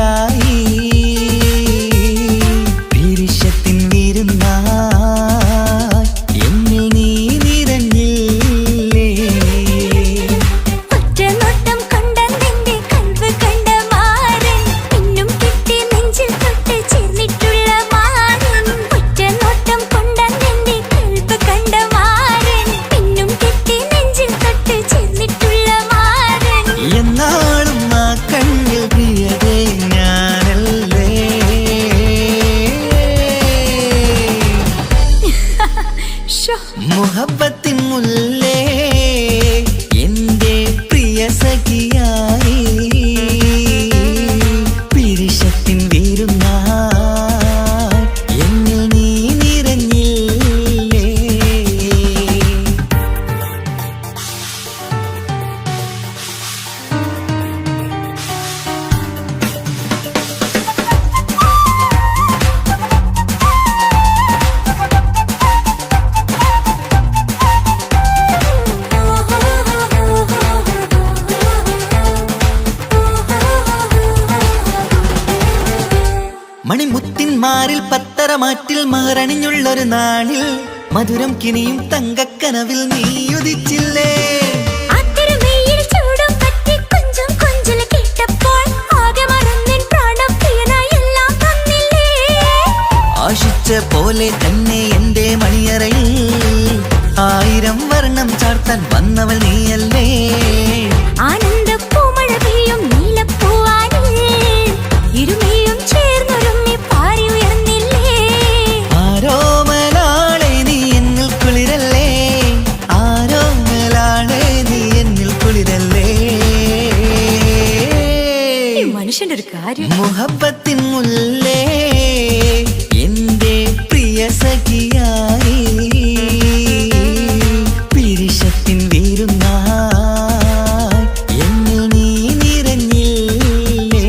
സഖിയായി പീരിഷത്തിൻ വിരുന്നായി എന്നിൽ നീ നിറഞ്ഞില്ലേ. ഒറ്റനോട്ടം കൊണ്ടെന്റെ കൽവ് കണ്ട മാരൻ പിന്നും കിട്ടി നെഞ്ചിൽ തൊട്ട് ചേർന്നിട്ടുള്ള മാരൻ. ഒറ്റനോട്ടം കൊണ്ടെന്റെ കൽവ് കണ്ട മാരൻ പിന്നും കിട്ടി നെഞ്ചിൽ തൊട്ട് ചേർന്നിട്ടുള്ള മാരൻ. എന്നാളും ആ കണ്ണിൽ പ്രിയതേ ഞാനല്ലേ. മുഹബത്തിൻ മുല്ലേ എന്റെ പ്രിയ സഖിയായി പീരിഷത്തിൻ വിരുന്നായി എന്നിൽ നീ നിറഞ്ഞില്ലേ. മണിമുത്തിന്മാരിൽ പത്തരമാറ്റിൽ മഹറണിഞ്ഞുള്ളൊരു നാളിൽ മധുരം കിനിയും തങ്കക്കനവിൽ നീ ഉദിച്ചില്ലേ. ആശിച്ച പോലെ തന്നെ എന്റെ മണിയറയിൽ 1000 വർണ്ണം ചാർത്താൻ വന്നവൾ നീയല്ലേ. ആനന്ദപ്പൂമഴ പെയ്യും നീലപ്പൂവാനിൽ ഇരുമയും ചേർന്നൊരുമ്മി പാറി ഉയർന്നില്ലേ. ആരോമലാളെ നീ എന്നിൽ കുളിരല്ലേ. ആരോമലാളെ നീ എന്നിൽ കുളിരല്ലേ. മനുഷ്യന്റെ ഒരു കാര്യം. മുഹബത്തിൻ മുല്ലേ എന്റെ പ്രിയ സഖിയായി പീരിഷത്തിൻ വിരുന്നായി എന്നിൽ നീ നിറഞ്ഞില്ലേ.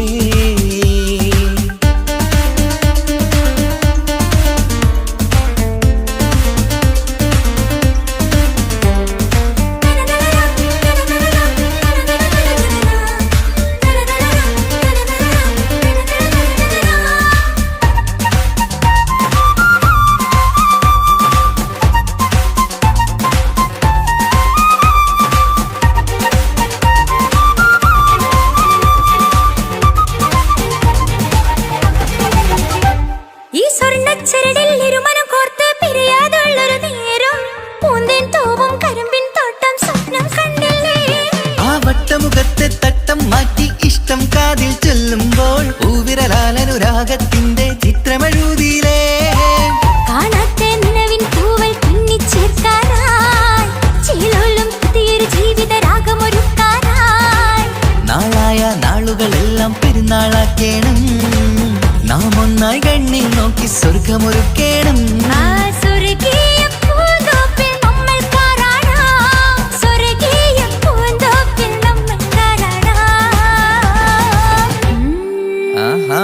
ഈ സ്വർണ്ണച്ചരടിൽ ഇരുമനം കോർത്ത് പിരിയാതുള്ളൊരു നേരം പൂന്തേൻ തോവും കരിമ്പിൻ തോട്ടം സ്വപ്നം കണ്ടില്ലേ. ആ വട്ടമുഖത്തെ തട്ടം മാറ്റി ഇഷ്ടം കാതിൽ ചൊല്ലുമ്പോൾ പൂവിരലാലനുരാഗത്തിന്റെ ചിത്രമെഴുതിയിലേ. കാണാത്ത നിലവിൻ പൂവൽ തുന്നിച്ചേർക്കാനായി ചേലോലും പുതിയൊരു ജീവിത രാഗമൊരുക്കാനായി നാളായ നാളുകളെല്ലാം പെരുന്നാളാക്കേണം. നാം ഒന്നായി കണ്ണിൽ നോക്കി സ്വർഗമൊരുക്കേണം. ആ സ്വർഗീയ പൂന്തോപ്പിൽ നമ്മൾ കാണാം. സ്വർഗീയ പൂന്തോപ്പിൽ നമ്മൾ കാണാം. ആഹാ.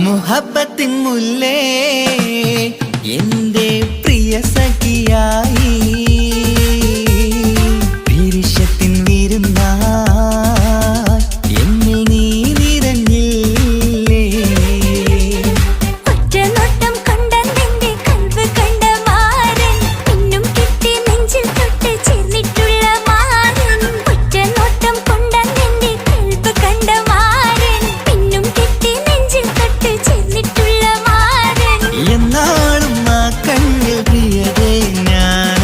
മുഹബത്തിൻ മുല്ലേ എന്റെ പ്രിയ സഖിയായി പീരിഷത്തിൻ വിരുന്നായി എന്നിൽ നീ നിറഞ്ഞില്ലേ. ഒറ്റനോട്ടം കൊണ്ടെന്റെ കൽവ് കണ്ട മാരൻ പിന്നും കിട്ടി നെഞ്ചിൽ തൊട്ട് ചേർന്നിട്ടുള്ള മാരൻ. ഒറ്റനോട്ടം കൊണ്ടെന്റെ കൽവ് കണ്ട മാരൻ പിന്നും കിട്ടി നെഞ്ചിൽ തൊട്ട് ചേർന്നിട്ടുള്ള മാരൻ. എന്നാളും ആ കണ്ണിൽ പ്രിയതേ ഞാൻ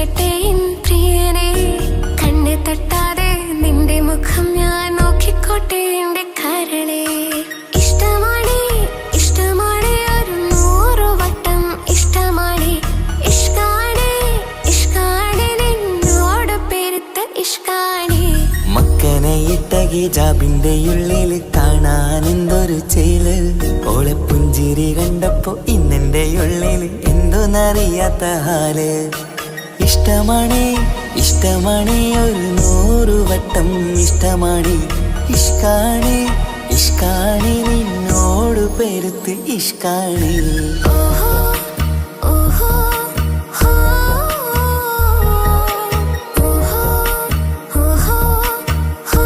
ചൊന്നിടട്ടെ എൻ പ്രിയനെ. കണ്ണ് തട്ടാതെ നിന്റെ മുഖം ഞാൻ നോക്കിക്കോട്ടെ എന്റെ കരളെ. ഇഷ്ടമാണ് ഇഷ്ടമാണ് ഒരു 100 വട്ടം ഇഷ്ടമാണ്. ഇഷ്കാണ് ഇഷ്കാണ് നിന്നോട് പെരുത്ത ഇഷ്കാണ്. മക്കനയിട്ട ഹിജാബിന്റെ ഉള്ളില് കാണാൻ എന്തൊരു ചേല്. ഓളെ പുഞ്ചിരി കണ്ടപ്പോ ഇന്നെന്റെ ഉള്ളില് എന്തോന്നറിയാത്ത ഹാല്. ഇഷ്ടമാണ് ഇഷ്ടമാണ് ഒരു 100 വട്ടം ഇഷ്ടമാണ്. ഇഷ്കാണ് ഇഷ്കാണ് നിന്നോട് പെരുത്ത് ഇഷ്കാണ്. ഓഹോ ഓഹോ ഹോ ഓഹോ ഓഹോ ഹോ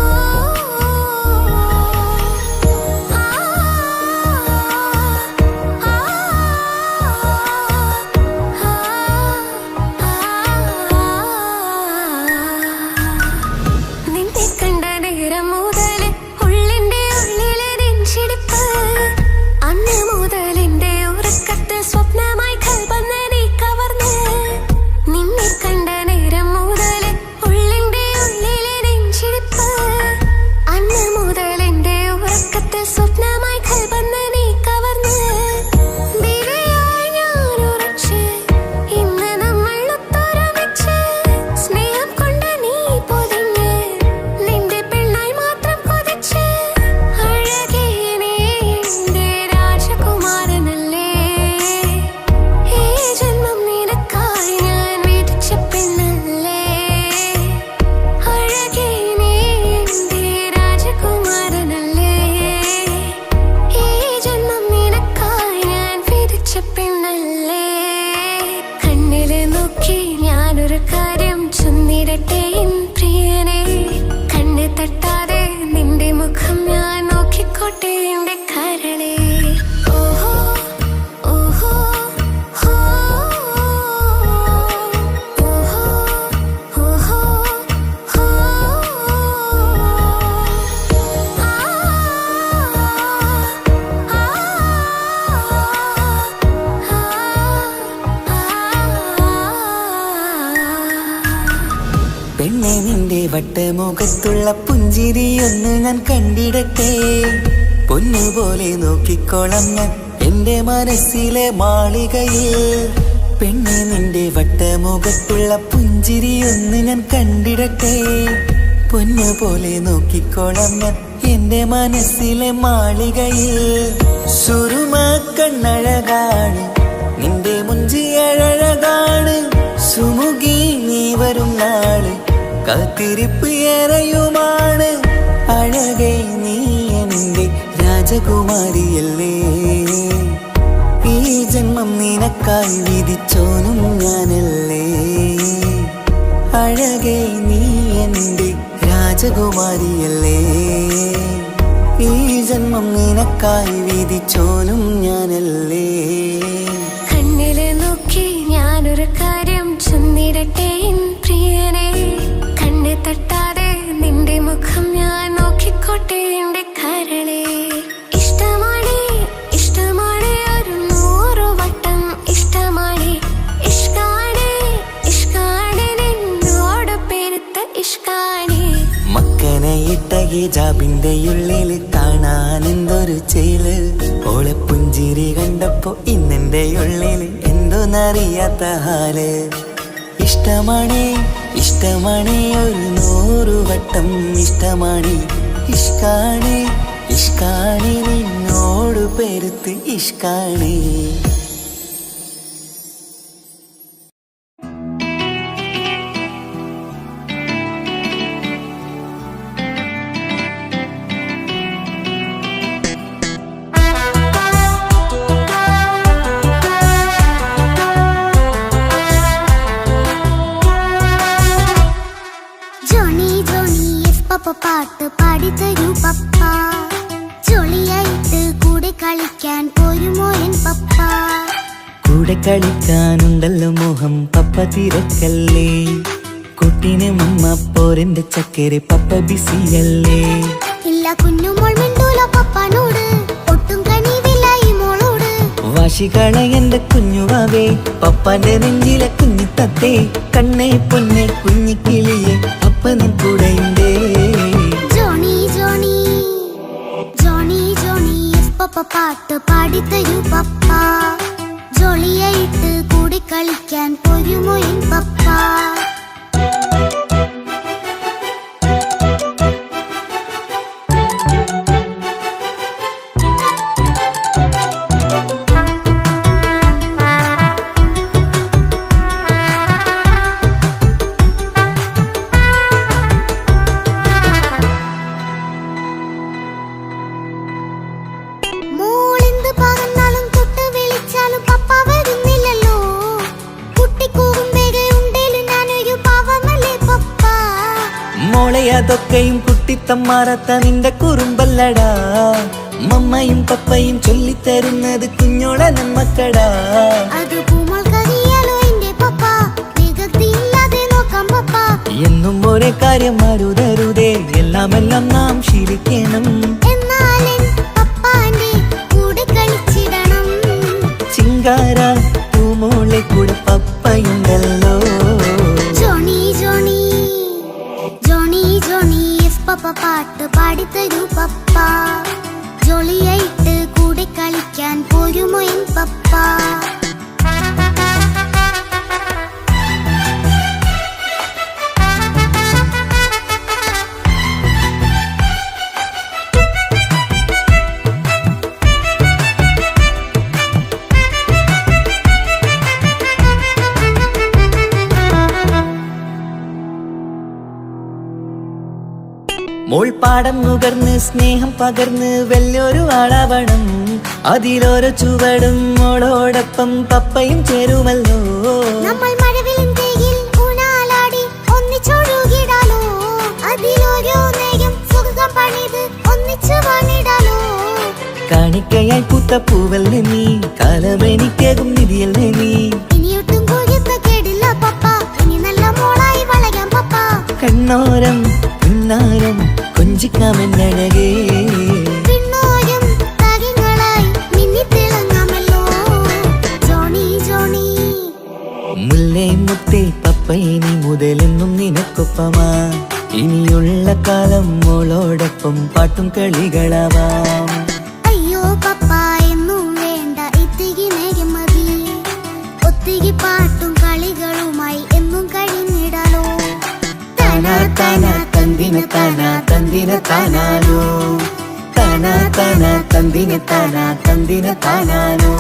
നിന്നെ കണ്ട നേരം മുതല് ഉള്ളിന്റെ ഉള്ളിലെ നെഞ്ചിടിപ്പ്. അന്ന് മുതൽ എന്റെ ഉറക്കത്ത് സ്വപ്നമായി കൽപ്പന നീ കവർന്ന്. നിന്നെ കണ്ട നേരം മുതല് ഉള്ളിന്റെ ഉള്ളിലെ നെഞ്ചിടിപ്പ്. അന്ന് മുതൽ എന്റെ ഉറക്കത്ത് സ്വപ്നമായി കൽപ്പന നീ കവർന്ന്. ദിനയായി ഞാൻ ഉറച്ച് ഇന്ന് നമ്മൾ ഒത്തൊരുമിച്ച്. സ്നേഹം കൊണ്ട് നീ പൊതിഞ്ഞ് നിന്റെ പെണ്ണായി മാത്രം കൊതിച്ച്. അഴകേ നീ എന്റെ രാജകുമാരനല്ലേ. ഈ ജന്മം നിനക്കായി ഞാൻ വിധിച്ച പെണ്ണല്ലേ. അഴകേ നീ എന്റെ രാജകുമാരനല്ലേ. ഈ ജന്മം നിനക്കായി ഞാൻ വിധിച്ച പെണ്ണല്ലേ. കണ്ണില് നോക്കി ഞാനൊരു കാര്യം ചൊന്നിടട്ടെ എൻ പ്രിയനെ. കണ്ണ് തട്ടാതെ നിന്റെ മുഖം ഞാൻ നോക്കിക്കോട്ടെ എന്റെ കരളെ. ഓഹോ ഓഹോ ഹോ ഓഹോ ഓഹോ ഹോ പെണ്ണെ നിന്റെ വട്ടമുഖത്തുള്ള പുഞ്ചിരിയൊന്ന് ഞാൻ കണ്ടിടട്ടെ. പൊന്നുപോലെ നോക്കിക്കോളാം ഞാൻ എന്റെ മനസ്സിലെ മാളികയിൽ. പെണ്ണെ നിന്റെ വട്ടമുഖത്തുള്ള പുഞ്ചിരിയൊന്ന് ഞാൻ കണ്ടിടട്ടെ. പൊന്നുപോലെ നോക്കിക്കോളാം ഞാൻ എന്റെ മനസ്സിലെ മാളികയിൽ. സുറുമ കണ്ണഴകാണ് നിന്റെ മുഞ്ചിയഴകാണ്. സുമുഖി നീ വരും നാള് കാത്തിരിപ്പ് ഏറെയുമാണ്. അഴകേ നീ എന്റെ രാജകുമാരിയല്ലേ. ഈ ജന്മം നിനക്കായി വിധിച്ചോനും ഞാനല്ലേ. അഴകേ നീ എന്റെ രാജകുമാരിയല്ലേ. ഈ ജന്മം നിനക്കായി വിധിച്ചോനും ഞാനല്ലേ. കണ്ണില് നോക്കി ഞാനൊരു കാര്യം ചൊന്നിടട്ടെ എൻ പ്രിയനെ. കണ്ണ് തട്ടാതെ നിന്റെ മുഖം ഞാൻ നോക്കിക്കോട്ടെ എന്റെ കരളെ. ഇഷ്ടമാണ് ഇഷ്ടമാണ് ഒരു 100 വട്ടം ഇഷ്ടമാണ്. ഇഷ്കാണ് ഇഷ്കാണ് നിന്നോട് പെരുത്ത ഇഷ്കാണ്. മക്കനയിട്ട ഹിജാബിന്റെ ഉള്ളില് കാണാൻ എന്തൊരു ചേല്. ഓളെ പുഞ്ചിരി കണ്ടപ്പോ ഇന്നെന്റെ ഉള്ളില് എന്തോന്നറിയാത്ത ഹാല്. ഇഷ്ടമാണ് ഇഷ്ടമാണ് ഒരു 100 വട്ടം ഇഷ്ടമാണ്. ഇഷ്കാണ് ഇഷ്കാണ് നിന്നോട് പെരുത്ത് ഇഷ്കാണ്. പാട്ട് പാടിത്തരൂ പപ്പ. ജോളിയായിട്ട് കൂടെ കളിക്കാൻ പോരുമോ എൻ പപ്പ. കൂടെ കളിക്കാനുണ്ടല്ലോ മോഹം പപ്പ തിരക്കല്ലേ. കുട്ടീനെ മമ്മ പോരെന്റെ ചക്കരെ പപ്പ ബിസിയല്ലേ. ഇല്ല കുഞ്ഞുമോൾ മിണ്ടൂല പപ്പനോട്. ഒട്ടും കനിവില്ല ഈ മോളോട്. വാശികളെ എന്റെ കുഞ്ഞുവാവേ പപ്പാന്റെ നെഞ്ചിലെ കുഞ്ഞിത്തത്തേ കണ്ണേ പൊന്നെ കുഞ്ഞിക്കിളിയെ അപ്പനും കൂടെയുണ്ടേ ജോണി ജോണി ജോണി ജോണി പപ്പ പാട്ട് പാടിത്തരൂ പപ്പ ജോളിയായിട്ട് കൂടി കളിക്കാൻ പോരുമോ എൻ പപ്പ അതൊക്കെയും കുട്ടിത്തമ്മാറത്ത നിന്റെ കുറുമ്പല്ലടാ മമ്മയും പപ്പയും ചൊല്ലിത്തരുന്നത് കുഞ്ഞോളെ നമ്മക്കടാ എന്നും ഒരേ കാര്യം അരുതരുതേ എല്ലാമെല്ലാം നാം ശീലിക്കണം ചിങ്കാര പൂമോളെ കൂടെ പപ്പയുണ്ടല്ലോ പപ്പ പാട്ട് പാടിത്തരൂ പപ്പ ജോളിയായിട്ട് കൂടെ കളിക്കാൻ പോരുമോ എൻ പപ്പ മോൾ പാടം നുകർന്ന് സ്നേഹം പകർന്ന് വലിയൊരു ആളാവണം അതിലോരോ ചുവടും മോളോടൊപ്പം പപ്പയും ചേരുമല്ലോ നമ്മൾ മഴവിലും തേയിൽ ഊനാലാടി ഒന്നിച്ചൊഴുകിടാലോ അതിലോരോ നേരം സുഖം പണിത് ഒന്നിച്ചു വാണിടാലോ കാണിക്കയായി പൂത്ത പൂവല്ലേ നീ കാലമെനിക്കേകും നിധിയല്ലേ നീ ഇനിയൊട്ടും കേടില്ല പപ്പ ഇനി നല്ല മോളായി വളയാം പപ്പ കണ്ണോരം പിന്നാരം കൊഞ്ചിക്കാമെന്നഴകേ പിന്നോരം താരങ്ങളായി മിന്നിത്തിളങ്ങാമല്ലോ ജോണി ജോണി മുല്ലേ മുത്തേ പപ്പ ഇനി മുതലെന്നും നിനക്കൊപ്പമാ ഇനിയുള്ള കാലം മോളോടൊപ്പം പാട്ടും കളികളാവാം അയ്യോ പപ്പ എന്നും വേണ്ട ഇത്തിരി നേരം മതി ഒത്തിരി പാട്ടും കളികളുമായി എന്നും കഴിഞ്ഞിടാലോ താനാ താനാ തന്ദിന താനാ തന്ദിന താനാനോ താനാ താനാ തന്ദിന താനാ തന്ദിന താനാനോ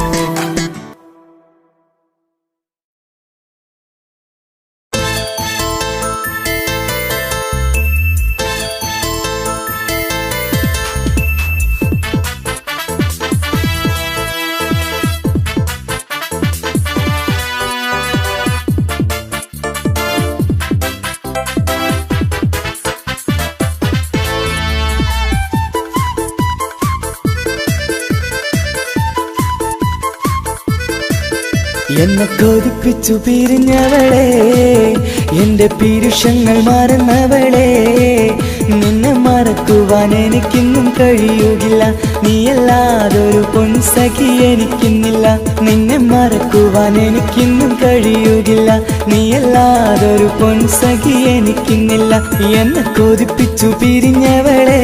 എന്നെ കൊതിപ്പിച്ചു പിരിഞ്ഞവളെ എന്റെ പീരുഷങ്ങൾ മറന്നവളെ നിന്നെ മറക്കുവാൻ എനിക്കിന്നും കഴിയുകില്ല നീയല്ലാതൊരു പൊൻസഖി എനിക്കിന്നില്ല നിന്നെ മറക്കുവാൻ എനിക്കിന്നും കഴിയുകില്ല നീയല്ലാതൊരു പൊൻസഖി എനിക്കിന്നില്ല എന്നെ കൊതിപ്പിച്ചു പിരിഞ്ഞവളെ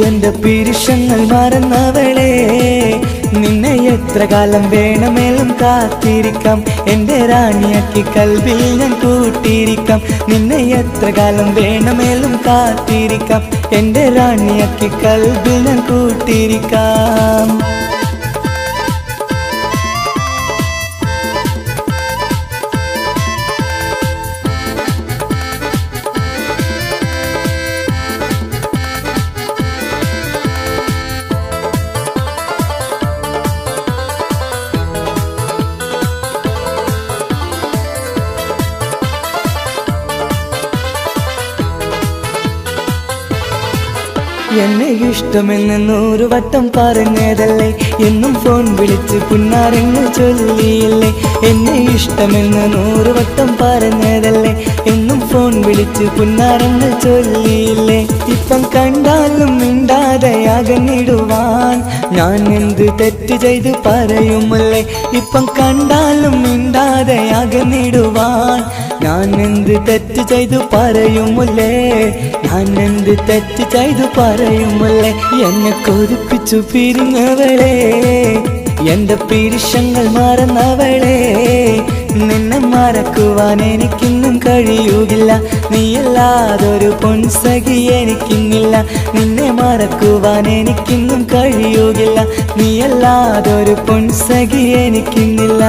എന്റെ പീരുഷങ്ങൾ മറന്നവളെ നിന്നെ എത്ര കാലം വേണമെങ്കിലും കാത്തിരിക്കാം എന്റെ റാണിയാക്കി കൽവിൽ ഞാൻ കൂട്ടിയിരിക്കാം നിന്നെ എത്ര കാലം വേണമെങ്കിലും കാത്തിരിക്കാം എന്റെ റാണിയാക്കി കൽവിൽ ഞാൻ കൂട്ടിയിരിക്കാം എന്നെ ഇഷ്ടമെന്ന് 100 വട്ടം പറഞ്ഞതല്ലേ എന്നും ഫോൺ വിളിച്ച് പുന്നാരെന്ന് ചൊല്ലിയില്ലേ എന്നെ ഇഷ്ടമെന്ന് 100 വട്ടം പറഞ്ഞതല്ലേ എന്നും ഫോൺ വിളിച്ച് വിളിച്ച് പുന്നാരങ്ങൾ ചൊല്ലിയില്ലേ. ഇപ്പം കണ്ടാലും മിണ്ടാതെ അകന്നിടുവാൻ ഞാൻ എന്ത് തെറ്റ് ചെയ്ത് പറയുമല്ലേ. ഇപ്പം കണ്ടാലും മിണ്ടാതെ അകന്നിടുവാൻ ഞാൻ എന്ത് തെറ്റ് ചെയ്തു പറയുമല്ലേ. ഞാൻ എന്ത് തെറ്റ് ചെയ്തു പറയുമല്ലേ. എന്നെ കൊതിപ്പിച്ചു പിരിഞ്ഞവളെ, എന്റെ പിരിശങ്ങൾ മറന്നവളെ. നിന്നെ മറക്കുവാൻ എനിക്കിന്നും കഴിയുകില്ല, നീയല്ലാതൊരു പൊൻസഖി എനിക്കിന്നില്ല. നിന്നെ മറക്കുവാൻ എനിക്കിന്നും കഴിയുകില്ല, നീയല്ലാതൊരു പൊൻസഖി എനിക്കിന്നില്ല.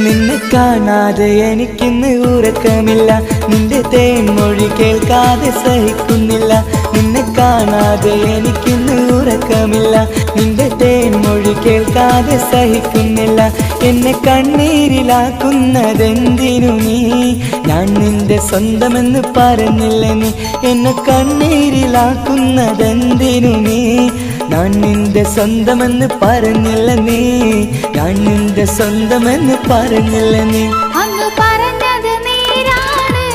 നിന്നെ കാണാതെ എനിക്കിന്ന് ഉറക്കമില്ല, നിന്റെ തേൻമൊഴി കേൾക്കാതെ സഹിക്കുന്നില്ല. നിന്നെ കാണാതെ എനിക്കിന്ന് ഉറക്കമില്ല, നിന്റെ തേൻമൊഴി കേൾക്കാതെ സഹിക്കുന്നില്ല. എന്നെ കണ്ണീരിലാക്കുന്നതെന്തിനു നീ, ഞാൻ നിന്റെ സ്വന്തമെന്ന് പറഞ്ഞില്ല നീ. എന്നെ കണ്ണീരിലാക്കുന്നതെന്തിനു നീ, ഞാൻ നിന്റെ സ്വന്തമെന്ന് പറഞ്ഞില്ല നീ. ഞാൻ നിന്റെ സ്വന്തമെന്ന് പറഞ്ഞില്ല നീ. അങ്ങ് പറഞ്ഞത് നേരാണ്,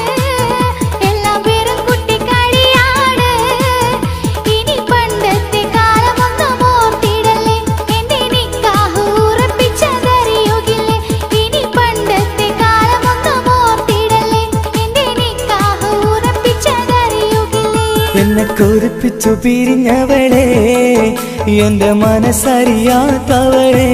എല്ലാം വെറും കുട്ടിക്കളിയാണ്. ഇനി പണ്ടത്തെ കാലമൊന്നും ഓർത്തിടല്ലേ, എന്റെ നിക്കാഹ് ഉറപ്പിച്ചതറിയുകില്ലേ. ഇനി പണ്ടത്തെ കാലമൊന്നും ഓർത്തിടല്ലേ, എന്റെ നിക്കാഹ് ഉറപ്പിച്ചതറിയുകില്ലേ. എന്നെ കൊതിപ്പിച്ചു പിരിഞ്ഞവളെ, എന്റെ മനസ്സറിയാത്തവളെ.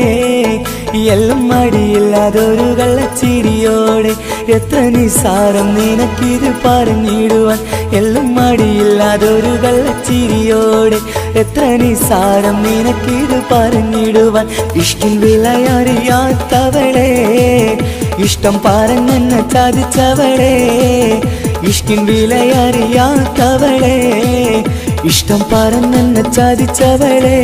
എല്ലാം മടിയില്ലാതൊരു കള്ളച്ചിരിയോടെ, എത്ര നിസാരം നിനക്കിത് പറഞ്ഞിടുവാൻ. എല്ലാം മടിയില്ലാതൊരു കള്ളച്ചിരിയോടെ, എത്ര നിസാരം നിനക്കിത് പറഞ്ഞിടുവാൻ. ഇഷ്ടിൻ വിലയറിയാത്തവളെ, ഇഷ്ടം പറഞ്ഞെന്നെ ചതിച്ചവളെ. ഇഷ്ടിൻ വിലയറിയാത്തവളെ, ഇഷ്ടം പറഞ്ഞെന്നെ ചതിച്ചവളെ.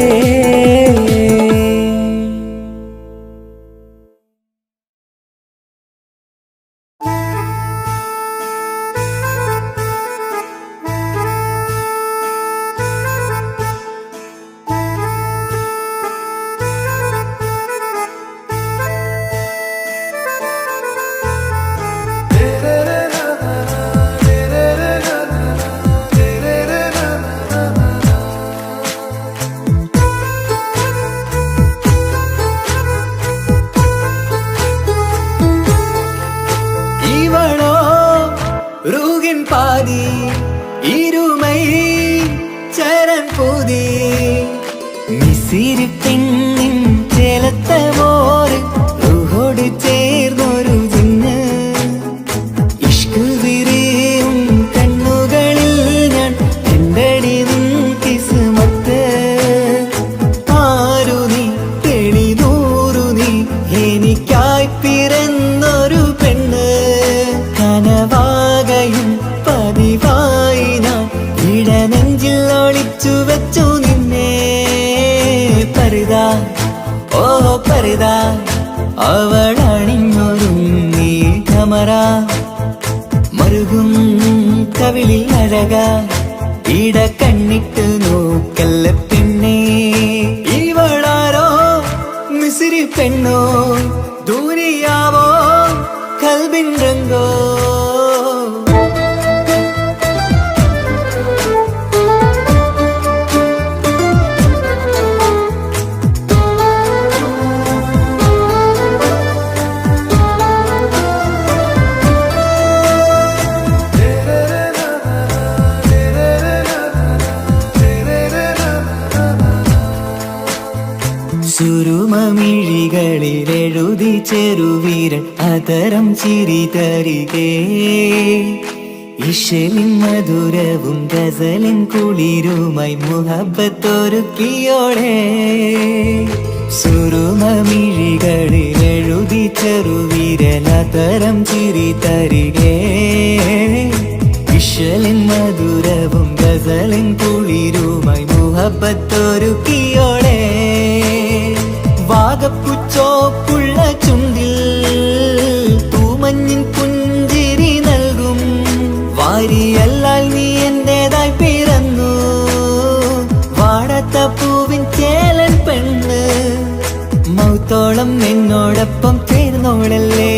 பாதி இருமை சரண் பூதி மிசிறு பெண்ணின் ചേലത്ത മോര് റൂഹോട് ചേർന്നൊരു ജിന്ന്. ഇഷ്ക് വിരിയും കണ്ണുകളിൽ ഞാൻ കണ്ടടി നിൻ കിസ്മത്ത്. ആരു നീ തെളിനൂറു നീ എനിക്കായി പിറന്നൊരു പെണ്ണ്. കനവാകയും പതിവായി ഞാൻ ഇടനെഞ്ചിൽ ഒളിച്ചു വെച്ചു നിന്നെ. പരിതാ ഓ പരിതാ അവളണിഞ്ഞൊരുങ്ങി കമറ മറുകും കവിളിൽ അഴക ഇട കണ്ണിട്ട് നോക്കല്ല പെണ്ണേ. ഇവളാരോ മിസിരി പെണ്ണോ ദൂരിയാവോ കൽബിൻ രംഗോ. സുരുമമിഴികളിൽ എഴുതി ചെറുവീരൻ അതരം ചിരി തരികേ. ഇശലിൻ മധുരവും ഗസലിൻ കുളിരുമായി മുഹബത്തൊരുക്കിയോടെ. സുരുമമിഴികളിൽ എഴുതി ചെറുവീരൻ അതരം ചിരി തരികേ. ഇശലിൻ മധുരവും ഗസലിൻ കുളിരും മുഹബത്തൊരുക്കിയോളെ വാഗപ്പുച്ചോപ്പുള്ള ചുണ്ടിൽ തൂമഞ്ഞിൻ പുഞ്ചിരി നൽകും വാരിയല്ലാൽ നീ എന്റേതായി പിറന്നു വാടാത്ത പൂവിൻ ചേലൻ പെണ്ണ് മൗത്തോളം എന്നോടൊപ്പം ചേർന്നോളല്ലേ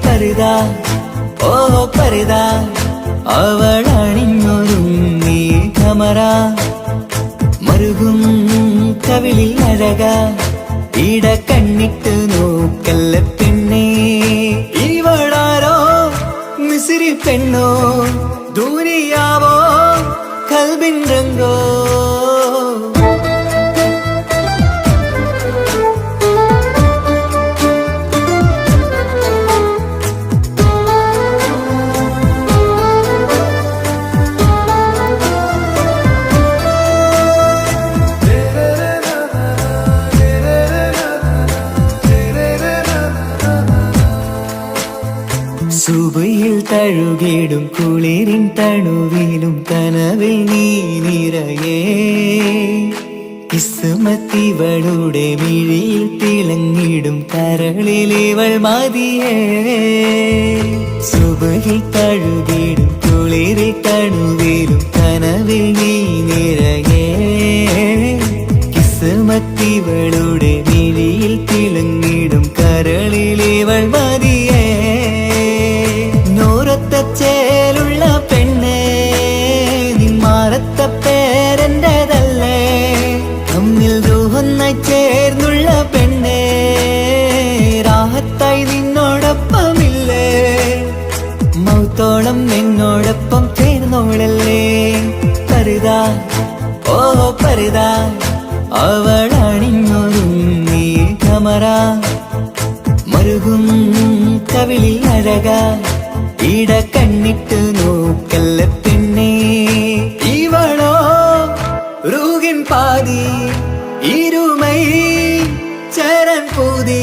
പരിതാ ഓ പരിതാ അവളണിഞ്ഞൊരുങ്ങി കമറ മറുകും കവിളിൽ അഴക ഇട കണ്ണിട്ട് നോക്കല്ല പെണ്ണേ ഇവളാരോ മിസിരി പെണ്ണോ ദൂരിയാവോ കൽബിൻ രംഗോ സുബയിൽ തഴുകിടും കുളിരിൻ തണുവിലും കനവിൽ നീ നിറയേ കിസ്മത്തിവളുടെ മിഴിയിൽ തിളങ്ങിടും കരളിലിവൾ മതിയേ സുബയിൽ തഴുകിടും കുളിരിൽ തണുവിലും കനവിൽ നീ നിറയേ കിസ്മത്തിവളുടെ മിഴിയിൽ തിളങ്ങിടും കരളിലിവൾ മതിയേ ചേലുള്ള പെണ്ണേ നിന്മാറത്ത പേരെന്റേതല്ലേ തമ്മിൽ രൂഹൊന്നായി ചേർന്നുള്ള പെണ്ണേ രാഹത്തായി നിന്നോടൊപ്പമില്ലേ മൗത്തോളം എന്നോടൊപ്പം ചേർന്നോളല്ലേ പരിതാ ഓ പരിതാ അവളണിഞ്ഞൊരുങ്ങി കമറ മറുകും കവിളിൽ അഴക ഇട കണ്ണിട്ട് നോക്കല്ല പെണ്ണേ ഇവളോ റൂഹിൻ പാതി ഇരുമൈ ചരൻ പൂതി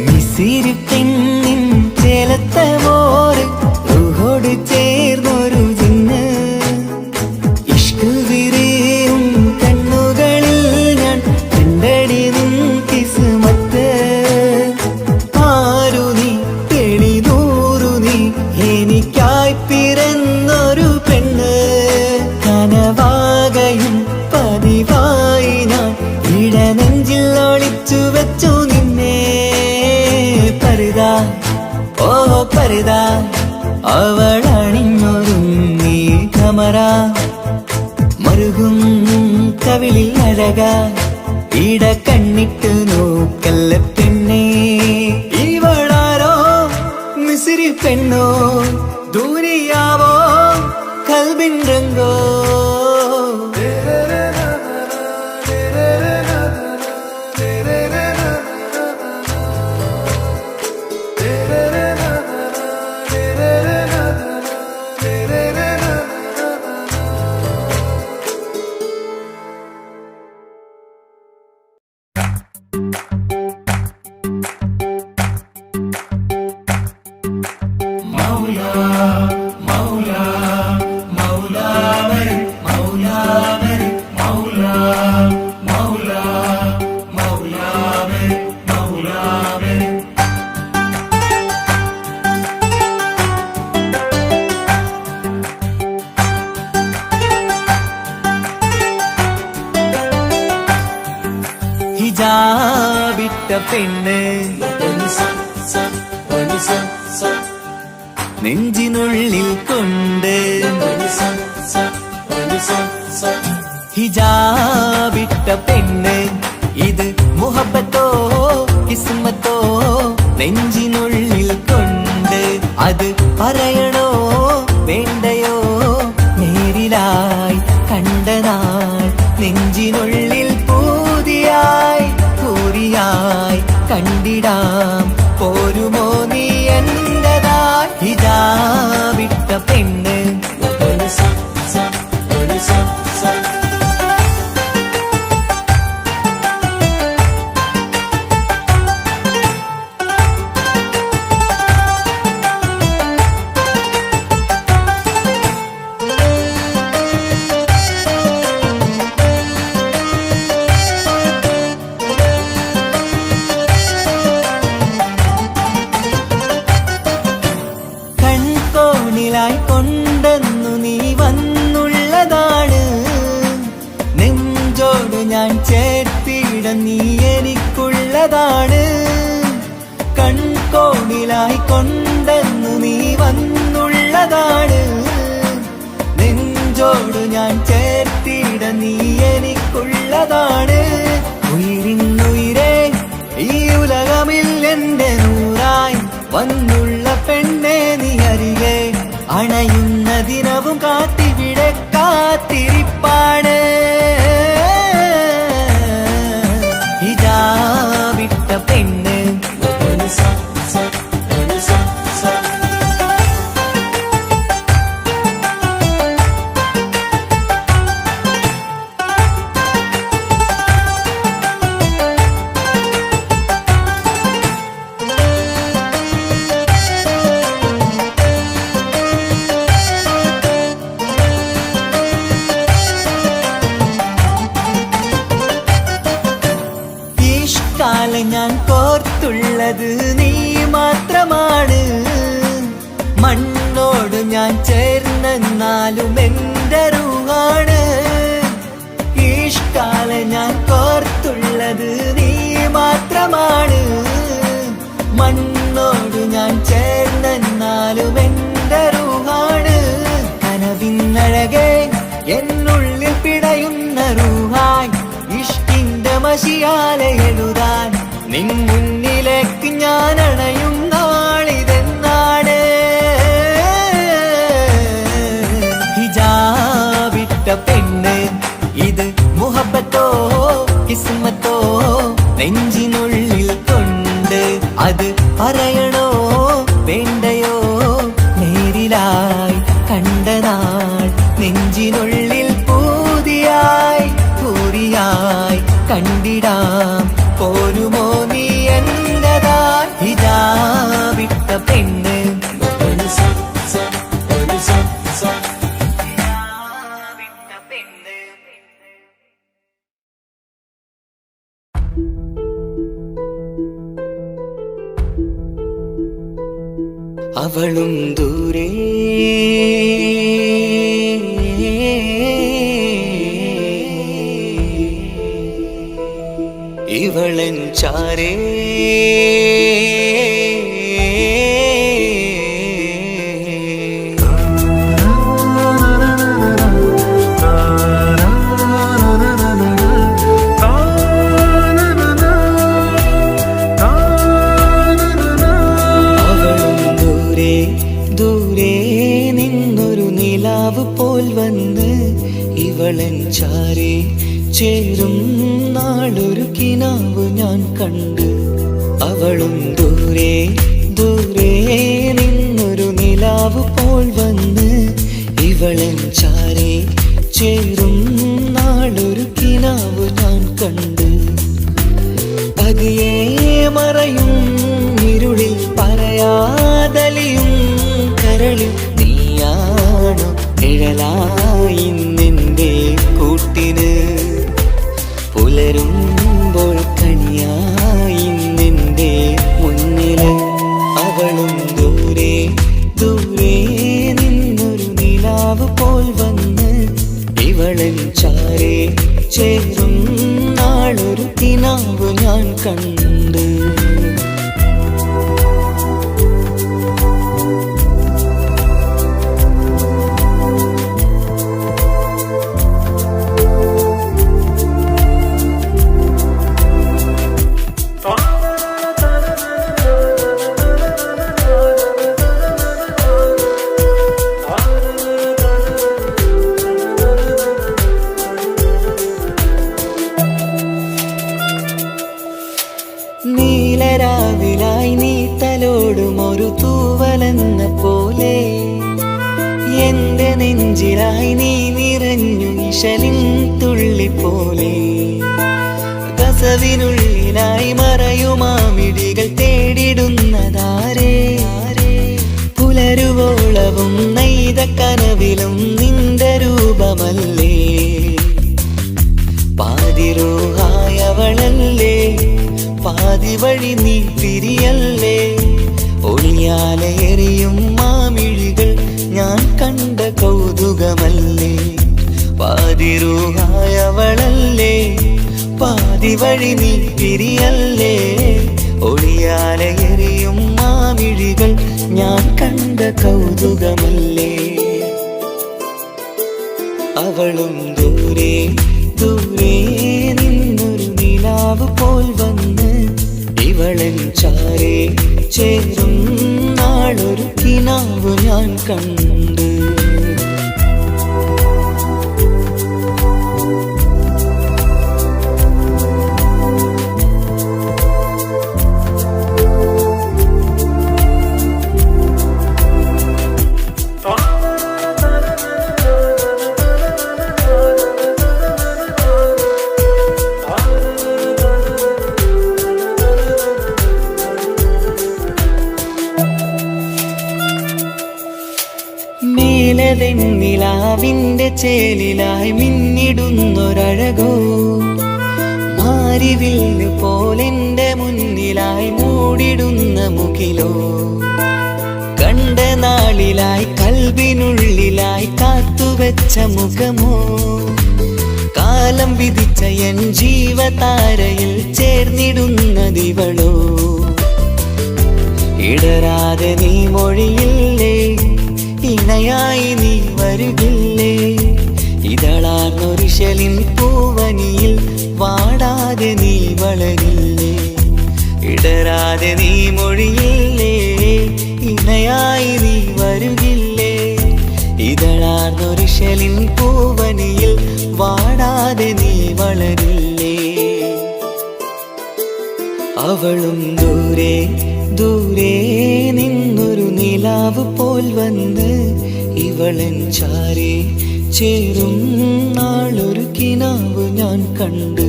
മിസിരി പെണ്ണിൻ ചേലത്തെ മോറ് റൂഹോട് ചേർന്നൊരു ജിന്ന് ഇഷ്ക് വിരിയും കണ്ണുകളിൽ ഞാൻ കണ്ടടി നിൻ കിസ്മത്ത് ആരു നീ എനിക്കായി പിറന്നൊരു പെണ്ണ് കനവാകയും പതിവായി ഞാൻ ഇടനെഞ്ചിൽ ഒളിച്ചു വെച്ചു നിന്നെ പരിതാ ഓ പരിതാ അവളണിഞ്ഞൊരുങ്ങി കമറ മറുകും കവിളിൽ അഴക ഇട കണ്ണിട്ട് നോക്കല്ല പെണ്ണേ ഇവളാരോ മിസിരി പെണ്ണോ ദൂരിയാവോ കൽബിൻ രംഗോ ഹിജാബിട്ട പെണ്ണ് നെഞ്ചിനുള്ളിൽ കൊണ്ട് ഹിജാബിട്ട പെണ്ണ് ഇത് മുഹബത്തോ കിസ്മത്തോ നെഞ്ചിനുള്ളിൽ കൊണ്ട് അത് പറയണോ വേണ്ടയോ നേരിലായി കണ്ട നാൾ നെഞ്ചിനുള്ളിൽ പൂതിയായി പൂരിയായി കണ്ടിടാം പോരുമോ നീ എന്റതായി ഹിജാബിട്ട പെണ്ണ് കൊണ്ടെന്നു നീ വന്നുള്ളതാണ്. നെഞ്ചോട് ഞാൻ ചേർത്തിട നീ എനിക്കുള്ളതാണ്. ഉയിരിന്നുയിരേ ഈ ഉലകമിൽ എന്റെ നൂറായി വന്നുള്ള പെണ്ണെ നീ അരികെ അണയുന്ന ദിനവും കാത്തിവിടെ കാത്തിരിപ്പാണ്. ഇതാ വിട്ട പെണ്ണ് ഞാൻ കോർത്തുള്ളത് നീ മാത്രമാണ്. മണ്ണോട് ഞാൻ ചേർന്നെന്നാലും എന്റെ റൂഹാണ്. ഈഷ്കാല ഞാൻ കോർത്തുള്ളത് നീ മാത്രമാണ്. മണ്ണോട് ഞാൻ ചേർന്നെന്നാലും എന്റെ റൂഹാണ്. കനവിന്നഴകെ എന്നുള്ളിൽ പിടയുന്ന റൂഹായി ഇഷ്കിന്റെ മഷിയാലെ എഴുതാൻ നിൻ മുന്നിലേക്ക് ഞാൻ അണയും നാളിതെന്നാണ്. ഹിജാബിട്ട പെണ്ണ് ഇത് മുഹബത്തോ കിസ്മത്തോ നെഞ്ചിനുള്ളിൽ കൊണ്ട് അത് പറയണോ വേണ്ടയോ നേരിലായി കണ്ട നാൾ നെഞ്ചിനുള്ളിൽ പൂതിയായി പൂരിയായി കണ്ടിടാം പോരുമോ നീ എന്നതാ. ഇതാ വിട്ട പെണ്ണ് അവളും ദൂരെ ഇവളൻ ചാരേ പോൽ വന്ന് ഇവളൻ ചാരേ ചേരും നാളൊരു കിനാവ് ഞാൻ കണ്ട്. അവളും ദൂരെ ദൂരെ നിന്നൊരു നിലാവ് പോൽ വന്ന് ഇവളൻ ചാരേ ചേരും നാളൊരു കിനാവ് ഞാൻ കണ്ട്. പതിയെ മറയും ഇരുളിൽ പറയാതലിയും കരളിൽ നീയാണോ നിഴലായി നിന്റെ കൂട്ടിന്. പുലരുമ്പോൾ കണിയായി നിന്റെ മുന്നില്. അവളും ദൂരെ ദൂരെ നിന്നൊരു നിലാവ് പോൽ വന്ന് ഇവളൻ ചാരേ ചേരും നാളൊരു കിനാവ് ഞാൻ കണ്ട്. നീലരാവിലായി നീ തലോടും ഒരു തൂവലെന്ന പോലെ എന്റെ നെഞ്ചിലായി നീ നിറഞ്ഞു ഇശലിൻ തുള്ളി പോലെ. കസവിനുള്ളിലായി മറയുമാമിടികൾ തേടിടുന്നതാരേ. പുലരുവോളവും നെയ്ത കനവിലും നിന്റെ രൂപമല്ലേ. പാതിരൂഹായവളല്ലേ പാതി വഴി നീ തിരിയല്ലേ. ഒളിയാലേറിയും മാമിഴികൾ ഞാൻ കണ്ട കൗതുകമല്ലേ. പാതിരൂഹായവളല്ലേ പാതി വഴി നീ തിരിയല്ലേ. ഒളിയാലെ എറിയും മാമിഴികൾ ഞാൻ കണ്ട കൗതുകമല്ലേ. അവളും ദൂരെ ദൂരെ നിന്നൊരു നിലാവ് പോൽ വന്ന് ഇവളൻ ചാരേ ചേരും നാളൊരു കിനാവ് ഞാൻ കണ്ട്. നിലാവിന്റെ ചേലിലായി മിന്നിടുന്നൊരഴകോ മാരിവില്ല് പോലെന്റെ മുന്നിലായി മൂടിടുന്ന മുകിലോ. കണ്ട നാളിലായി കൽബിനുള്ളിലായി കാത്തുവെച്ച മുഖമോ. കാലം വിധിച്ച എൻ ജീവതാരയിൽ ചേർന്നിടുന്നതിവളോ. ഇടരാതെ നീ മൊഴിയില്ലേ, ഇണയായി നീ വരുകില്ലേ. ഇതളാർന്നൊരിശലിൻ പൂവനിയിൽ വാടാതെ നീ വളരില്ലേ. ഇടരാതെ നീ മൊഴിയില്ലേ, ഇണയായി നീ വരുകില്ലേ. ഇതളാർന്നൊരിശലിൻ പൂവനിയിൽ വാടാതെ നീ വളരില്ലേ. അവളും ദൂരെ ദൂരെ നിന്നൊരു നിലാവ് പോൽ വന്ന് ഇവളൻ ചാരേ ചേരും നാളൊരു കിനാവ് ഞാൻ കണ്ട്.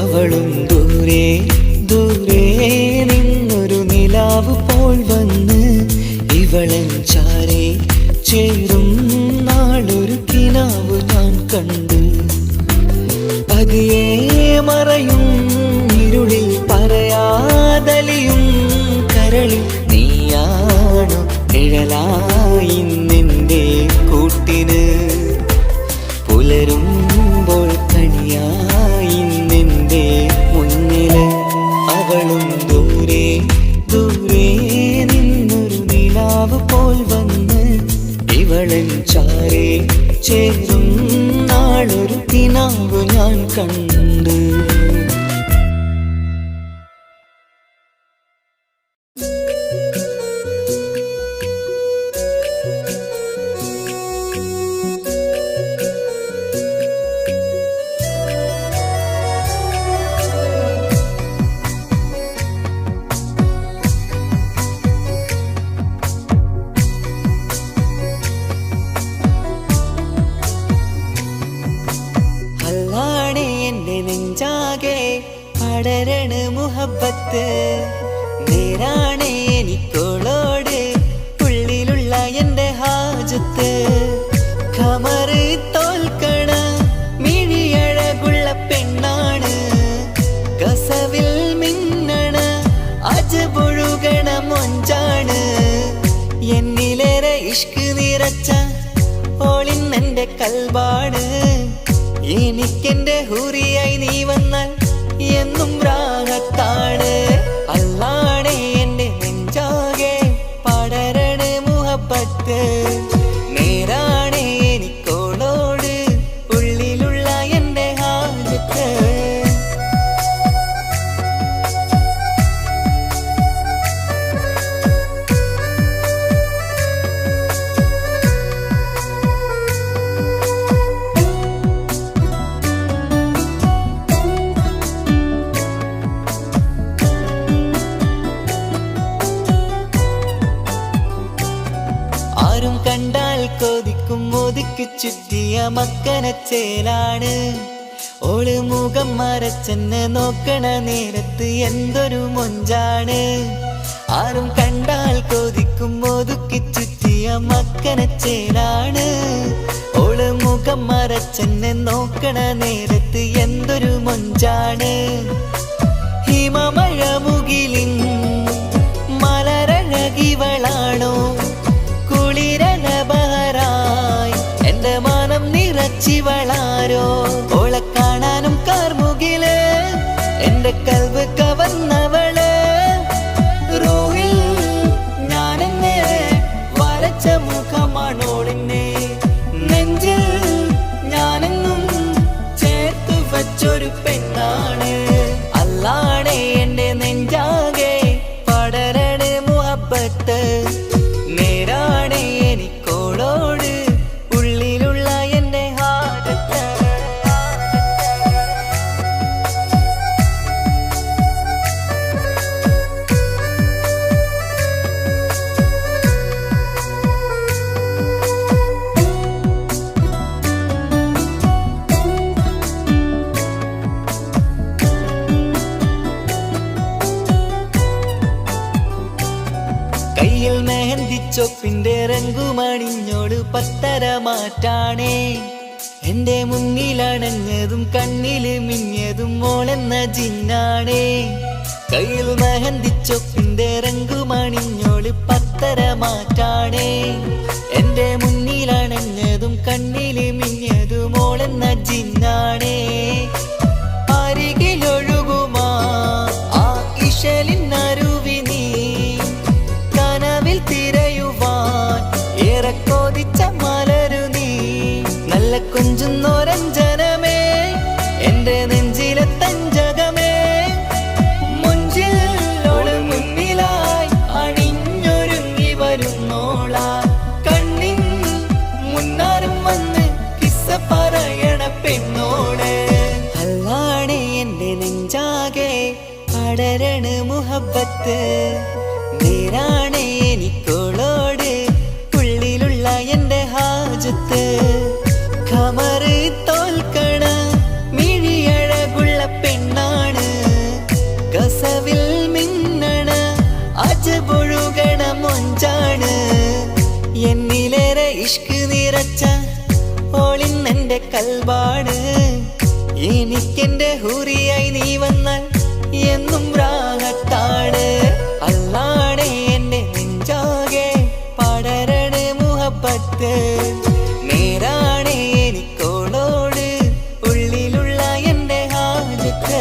അവളും ദൂരെ ദൂരെ നിന്നൊരു നിലാവ് പോൽ വന്ന് ഇവളൻ ചാരേ ചേരും നാളൊരു കിനാവ് ഞാൻ കണ്ട്. പതിയെ മറയും ഇരുളിൽ പറയാതലിയും കരളിൽ നീയാണോ നിഴലായി നിന്റെ കൂട്ടിന്. പുലരുമ്പോൾ കണിയായി നിന്റെ മുന്നില്. അവളും ദൂരെ ദൂരെ നിന്നൊരു നിലാവ് പോൽ വന്ന് ഇവളൻ ചാരേ ചേരും നാളൊരു കിനാവ് ഞാൻ കണ്ട്. പടരണ മുഹബത്ത് നേരാണ് എനിക്കോളോട് ഉള്ളിലുള്ള എൻ്റെ ഹാജത്ത്. ഖമറ് തോൽക്കണ മിഴിയഴകുള്ള പെണ്ണാണ്. കസവിൽ മിന്നണ അജബൊഴുകണ മൊഞ്ചാണ്. എന്നിലേറെ ഇഷ്ക് നിറച്ച ഓളിന്നെൻ്റെ കൽബാണ്. എനിക്കെന്റെ ഹൂറിയായി നീ വന്നാൽ എന്നും രാഗത്താണ്. അല്ലാണേ എൻ്റെ നെഞ്ചാകെ പടരണ മുഹബത്ത് നേരാണേ എനിക്കോളോട് ഉള്ളിലുള്ള എൻ്റെ ഹാജത്ത്. കണ്ടാൽ കൊതിക്കും ഒതുക്കി ചുറ്റിയ മക്കനച്ചേലാണ്. ഓള് മുഖം മറച്ചെന്നെ നോക്കണ നേരത്ത് എന്തൊരു മൊഞ്ചാണ്. ആരും കണ്ടാൽ കൊതിക്കും ഒതുക്കി ചുറ്റിയ മക്കനച്ചേലാണ്. ഓള് മുഖം മറച്ചെന്നെ നോക്കണ നേരത്ത് എന്തൊരു മൊഞ്ചാണ്. ഹിമമഴ മുകിലിൻ മലരഴകിവളാണോ കുളിരലബഹരായി എന്റെ മാനം നിറച്ചിവളാരോ. ഓളെ കാണാനും കാർമുകില് എന്റെ കൽവ് കവർന്നവള്. ചൊപ്പിന്റെ രംഗുമണിഞ്ഞോള് പത്തര മാറ്റാണേ എന്റെ മുന്നിലണഞ്ഞതും കണ്ണില് മിഞ്ഞതും മോളെന്ന ജിന്നാണേ കയ്യിൽ മെഹന്തി ചൊപ്പിന്റെ രംഗുമണിഞ്ഞോള് പത്തര മാറ്റാണേ എന്റെ മുന്നിലണഞ്ഞതും കണ്ണില് മിഞ്ഞതും മോളെന്ന ജിന്നാണേ അരികിലൊഴുകുമാ ആ ഇശലിനരുവി നീ കനവിൽ തിരയുവാൻ ഏറെ കൊതിച്ച മലരു നീ നല്ല കൊഞ്ചുന്നോരഞ്ജനമേ എന്റെ നെഞ്ചിലെ തഞ്ചകമേ മുഞ്ചിലോള് മുന്നിലായി അണിഞ്ഞൊരുങ്ങി വരുന്നോളാ കണ്ണിൻ മുന്നാരും വന്ന് കിസ്സ പറയണ പെണ്ണോട് അല്ലാണേ എന്റെ നെഞ്ചാകെ പടരണ മുഹബത്ത് നേരാണേ എനിക്കോളോട് ഉള്ളിലുള്ള എന്റെ ഹാജത്ത് ഖമറ് തോൽക്കണ മിഴിയഴകുള്ള പെണ്ണാണ് കസവിൽ മിന്നണ അജബൊഴുകണ മൊഞ്ചാണ് എന്നിലേറെ ഇഷ്ക് നിറച്ച ഓളിന്നെന്റെ കൽബാണ് എനിക്കെന്റെ ഹൂറിയായി നീ വന്നാൽ എന്നും രാഗത്താണ് അല്ലാണേ എന്റെ നെഞ്ചാകെ പടരണ മുഹബത്ത് നേരാണേ എനിക്കോളോട് ഉള്ളിലുള്ള എന്റെ ഹാജത്ത്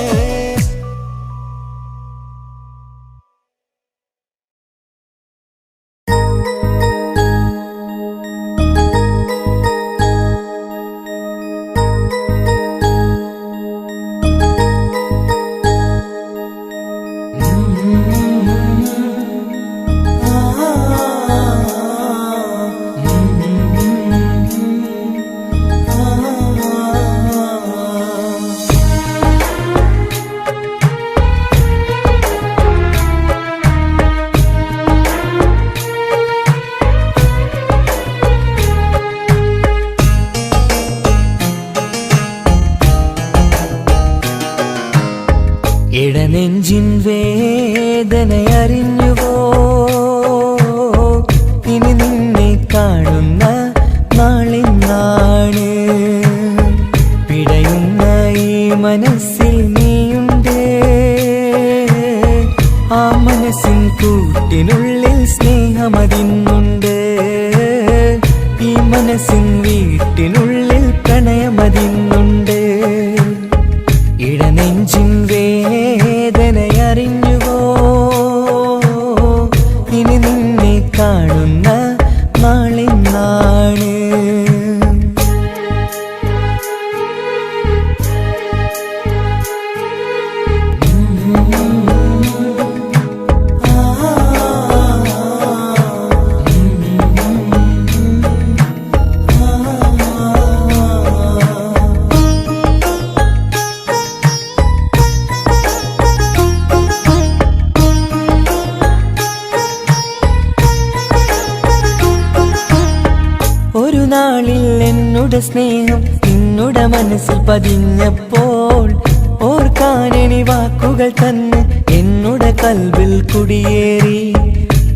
ഇടനെഞ്ചിൻ വേദനയറിഞ്ഞുവോ ഇനി നിന്നെ കാണുന്ന നാളിന്നാണ് പിടയുന്ന ഈ മനസ്സിൽ നീയുണ്ട് ആ മനസ്സിൻ കൂട്ടിനുള്ളിൽ സ്നേഹമതിന്നുണ്ട് ഈ മനസ്സിൻ വീട്ടിനുള്ളിൽ പ്രണയമതിന്നുണ്ട് ഇടനെഞ്ചിൻ വേദനയറിഞ്ഞുവോ ഇനി നിന്നെ കാണുന്ന നാളിന്നാണ് ഒരു നാളിൽ എന്നുടെ സ്നേഹം നിന്നുടെ മനസ്സിൽ പതിഞ്ഞപ്പോൾ ഓർക്കാനെനി വാക്കുകൾ തന്ന് എന്നുടെ കൽബിൽ കുടിയേറി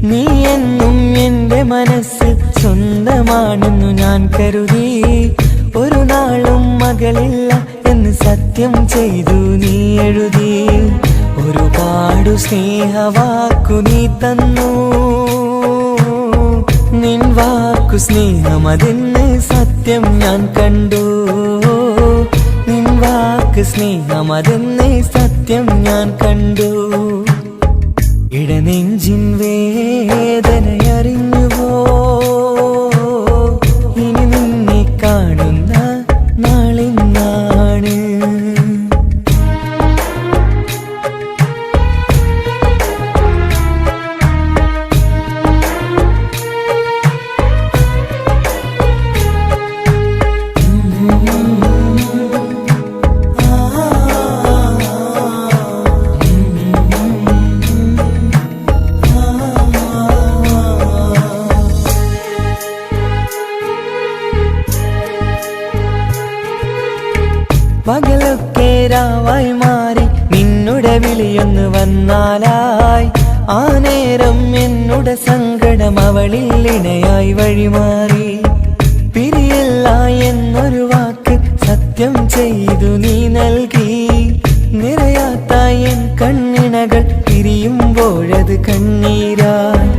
നീ എന്നും എന്റെ മനസ്സിൽ സ്വന്തമാണെന്നു ഞാൻ കരുതി ഒരു നാളും മകളില്ല എന്ന് സത്യം ചെയ്തു നീ എഴുതി ഒരുപാടു സ്നേഹവാക്കു നീ തന്നു നിൻ വാക്കു സ്നേഹമതെന്ന് സത്യം ഞാൻ കണ്ടു നിൻ വാക്ക് സ്നേഹമതെന്ന് സത്യം ഞാൻ കണ്ടു ഇടനെഞ്ചിൻ വേദനയറിഞ്ഞുവോ ഇനി നിന്നെ കാണുന്ന നാളിന്നാണ് പകലൊക്കെ രാവായി മാറി നിന്നുടെ വിളിയൊന്ന് വന്നാലായി ആ നേരം എന്നുടെ സങ്കട സങ്കടം അവളിൽ ഇണയായി വഴിമാറി. പിരിയല്ല എന്നൊരു വാക്ക് സത്യം ചെയ്തു നീ നൽകി. നിറയാത്ത എൻ കണ്ണിണകൾ പിരിയുമ്പോഴത് കണ്ണീരായി.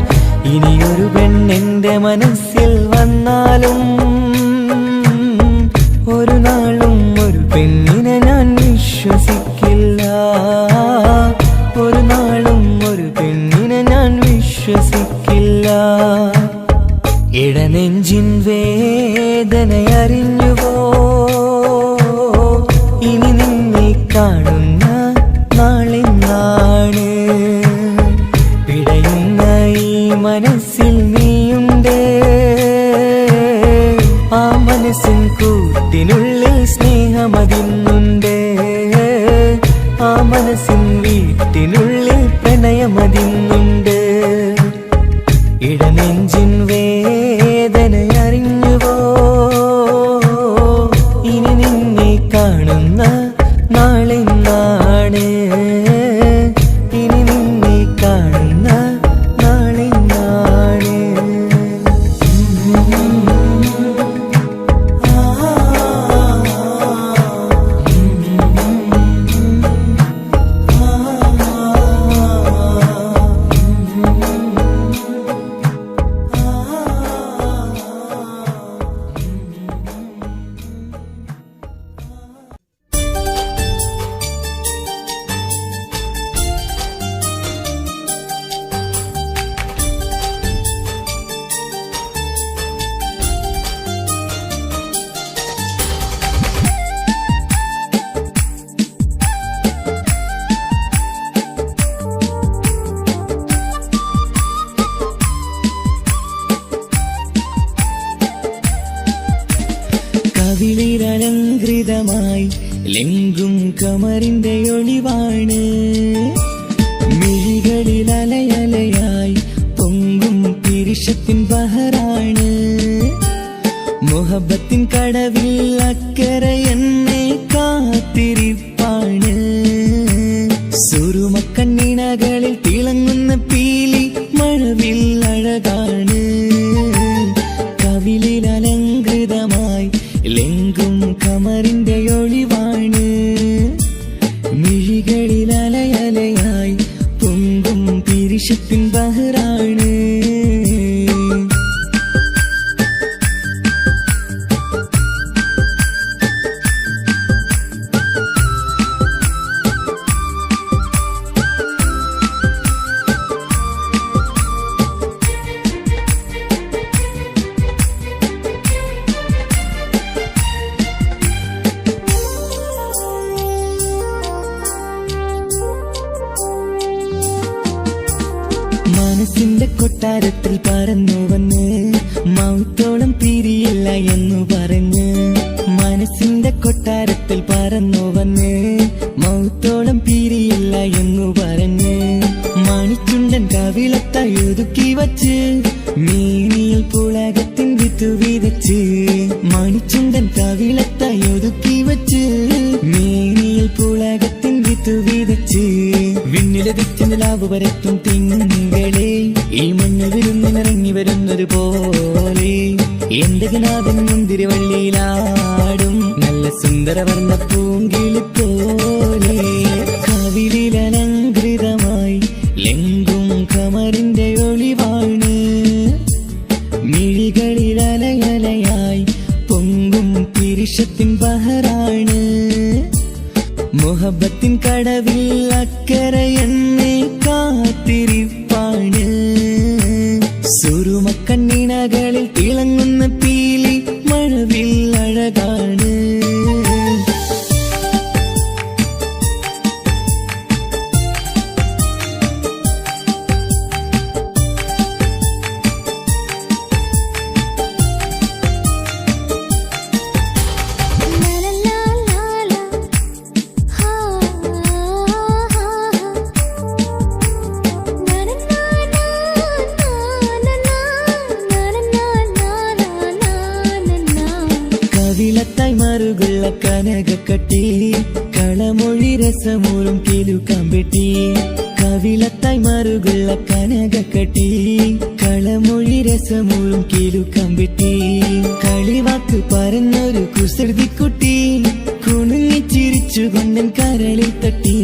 ഇനിയൊരു പെണ്ണെന്റെ മനസ്സിൽ വന്നാലും ഒരു നാളും ഒരു പെണ്ണിനെ ഞാൻ വിശ്വസിക്കില്ല. ഒരു നാളും ഒരു പെണ്ണിനെ ഞാൻ വിശ്വസിക്കില്ല. ഇടനെഞ്ചിൻ വേദനയറിഞ്ഞുവോ? ഇനി നിന്നെ കാണുന്ന നാളെന്നാണ്. പിടയുന്ന ഈ മനസ്സിൽ നീയുണ്ട്. ആ മനസ്സിൻ കൂട്ടിനുള്ളിൽ സ്നേഹമതിന്നുണ്ട്. ആ മനസ്സിൻ വീട്ടിനുള്ളിൽ പ്രണയമതിന്നുണ്ട്. ഇടനെഞ്ചിൻ വേദനയറിഞ്ഞുവോ? ഇനി നിന്നെ കാണുന്ന നാളെന്നാണ്. ഇനി നിന്നെ കാണുന്ന നാളെന്നാണ്. കവിളിലലങ്കൃതമായി ലെങ്കും കമറിന്റെ ഒളിവാണ്. മിഴികളിൽ അലയലയായി പൊങ്കും പിരിശത്തിൻ ബഹറാണ്. മുഹബത്തിൻ കടവിൽ അക്കരെ എന്നെ കാത്തിരിപ്പാണ്. സുറുമക്കണ്ണിണകളിൽ തിളങ്ങുന്ന പീലി മഴവിൽ അഴകാണ്. കവിളിലലങ്കൃതമായി ലെങ്കും കമറിന്റെ ഒളിവാണ്. മിഴികളിൽ അലയലയായി പൊങ്കും പിരിശത്തിൻ ബഹറാണ്. മനസ്സിന്റെ കൊട്ടാരത്തിൽ പറന്നു വന്ന് മൗത്തോളം പിരിയില്ല എന്നു പറഞ്ഞ്. മനസ്സിന്റെ കൊട്ടാരത്തിൽ പറന്നു വന്ന് മൗത്തോളം പിരിയില്ല എന്നു പറഞ്ഞ്. മണിച്ചുണ്ടൻ കവിളത്തായി ഒതുക്കി വച്ച് മേനിയിൽ പുളകത്തിൻ വിത്തു വിതച്ച്. മണിച്ചുണ്ടൻ കവിളത്തായി ഒതുക്കി വച്ച് മേനിയിൽ പുളകത്തിൻ വിത്തു വിതച്ച്. വിണ്ണിലതിച്ച് നിലാവ് പരത്തും തിങ്കളെ ഈ മണ്ണ് വിരുന്നിനിറങ്ങി വരുന്നത് പോലെ. എന്റെ കിനാവിൻ മുന്തിരിവള്ളിയിലാടും നല്ല സുന്ദരവർണ്ണ പൂങ്കിളി പോലെ. കവിളിലലങ്കൃതമായി ലെങ്കും കമറിന്റെ ഒളിവാണ്. മിഴികളിൽ അലയലയായി പൊങ്കും പിരിശത്തിൻ ബഹറാണ്. മുഹബത്തിൻ കടവിൽ അക്കരെ എന്നെ കാത്തിരിപ്പാണ്. സുറുമക്കണ്ണിണകളിൽ തിളങ്ങുന്ന പീലി മഴവിൽ അഴകാണ്. കവിളത്തായി മറുകുള്ള കനകക്കട്ടി കളമൊഴി രസമൂറും കിലുക്കാമ്പെട്ടി. കവിളത്തായി മറുകുള്ള കനകക്കട്ടി കളമൊഴി രസമൂളും കിലുക്കം വെട്ടി കളിവാക്ക് പറഞ്ഞൊരു കുസൃതിക്കുട്ടി കുണുങ്ങിച്ചിരിച്ചു കൊണ്ടൻ കരളിൽ തട്ടി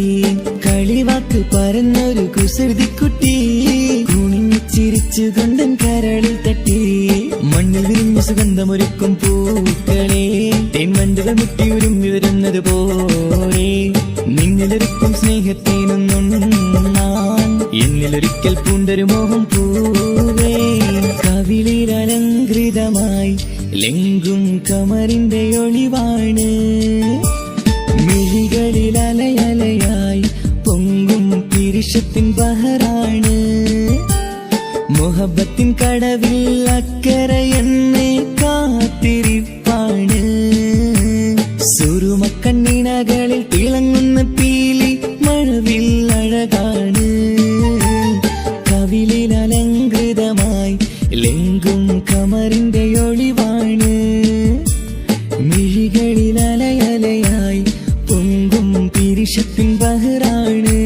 കളിവാക്ക് പറഞ്ഞൊരു കുസൃതിക്കുട്ടി കുണുങ്ങിച്ചിരിച്ചു കൊണ്ടൻ കരളിൽ തട്ടി മണ്ണിൽ വിരിഞ്ഞ സുഗന്ധമൊരുക്കും പൂക്കളെ തേൻവണ്ടുകൾ മുട്ടിയുരുമ്പി വരുന്നത് പോലെ നിന്നിലൊരുക്കും സ്നേഹത്തേനൊന്നുണ്ണാൻ എന്നിലൊരിക്കൽ പൂണ്ടൊരു മോഹം പൂവേ കവിളിൽ അലങ്കൃതമായി ലെങ്കും കമറിന്റെ ഒളിവാണ് മിഴികളിൽ അലയലയായി പൊങ്കും പിരിശത്തിൻ ബഹറാണ് മുഹബത്തിൻ കടവിൽ അക്കരെ എന്നെ കാത്തിരിപ്പാണ് സുറുമക്കണ്ണിനകളിൽ തിളങ്ങുന്ന പീലി മഴവിൽ അഴകാണ് കവിളിൽ അലങ്കൃതമായി ലെങ്കും കമറിന്റെ ഒളിവാണ് മിഴികളിൽ അലയലയായി പൊങ്കും പിരിശത്തിൻ ബഹറാണ്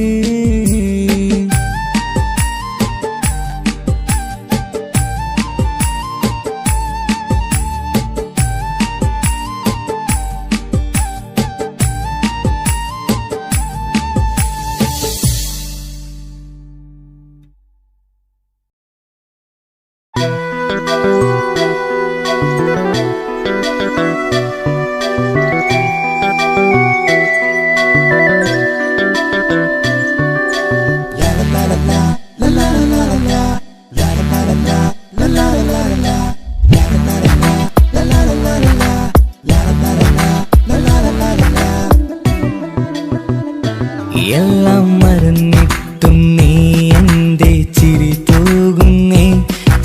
എല്ലാം മറന്നിട്ടും നീ എന്റെ ചിരി തൂകുന്നേ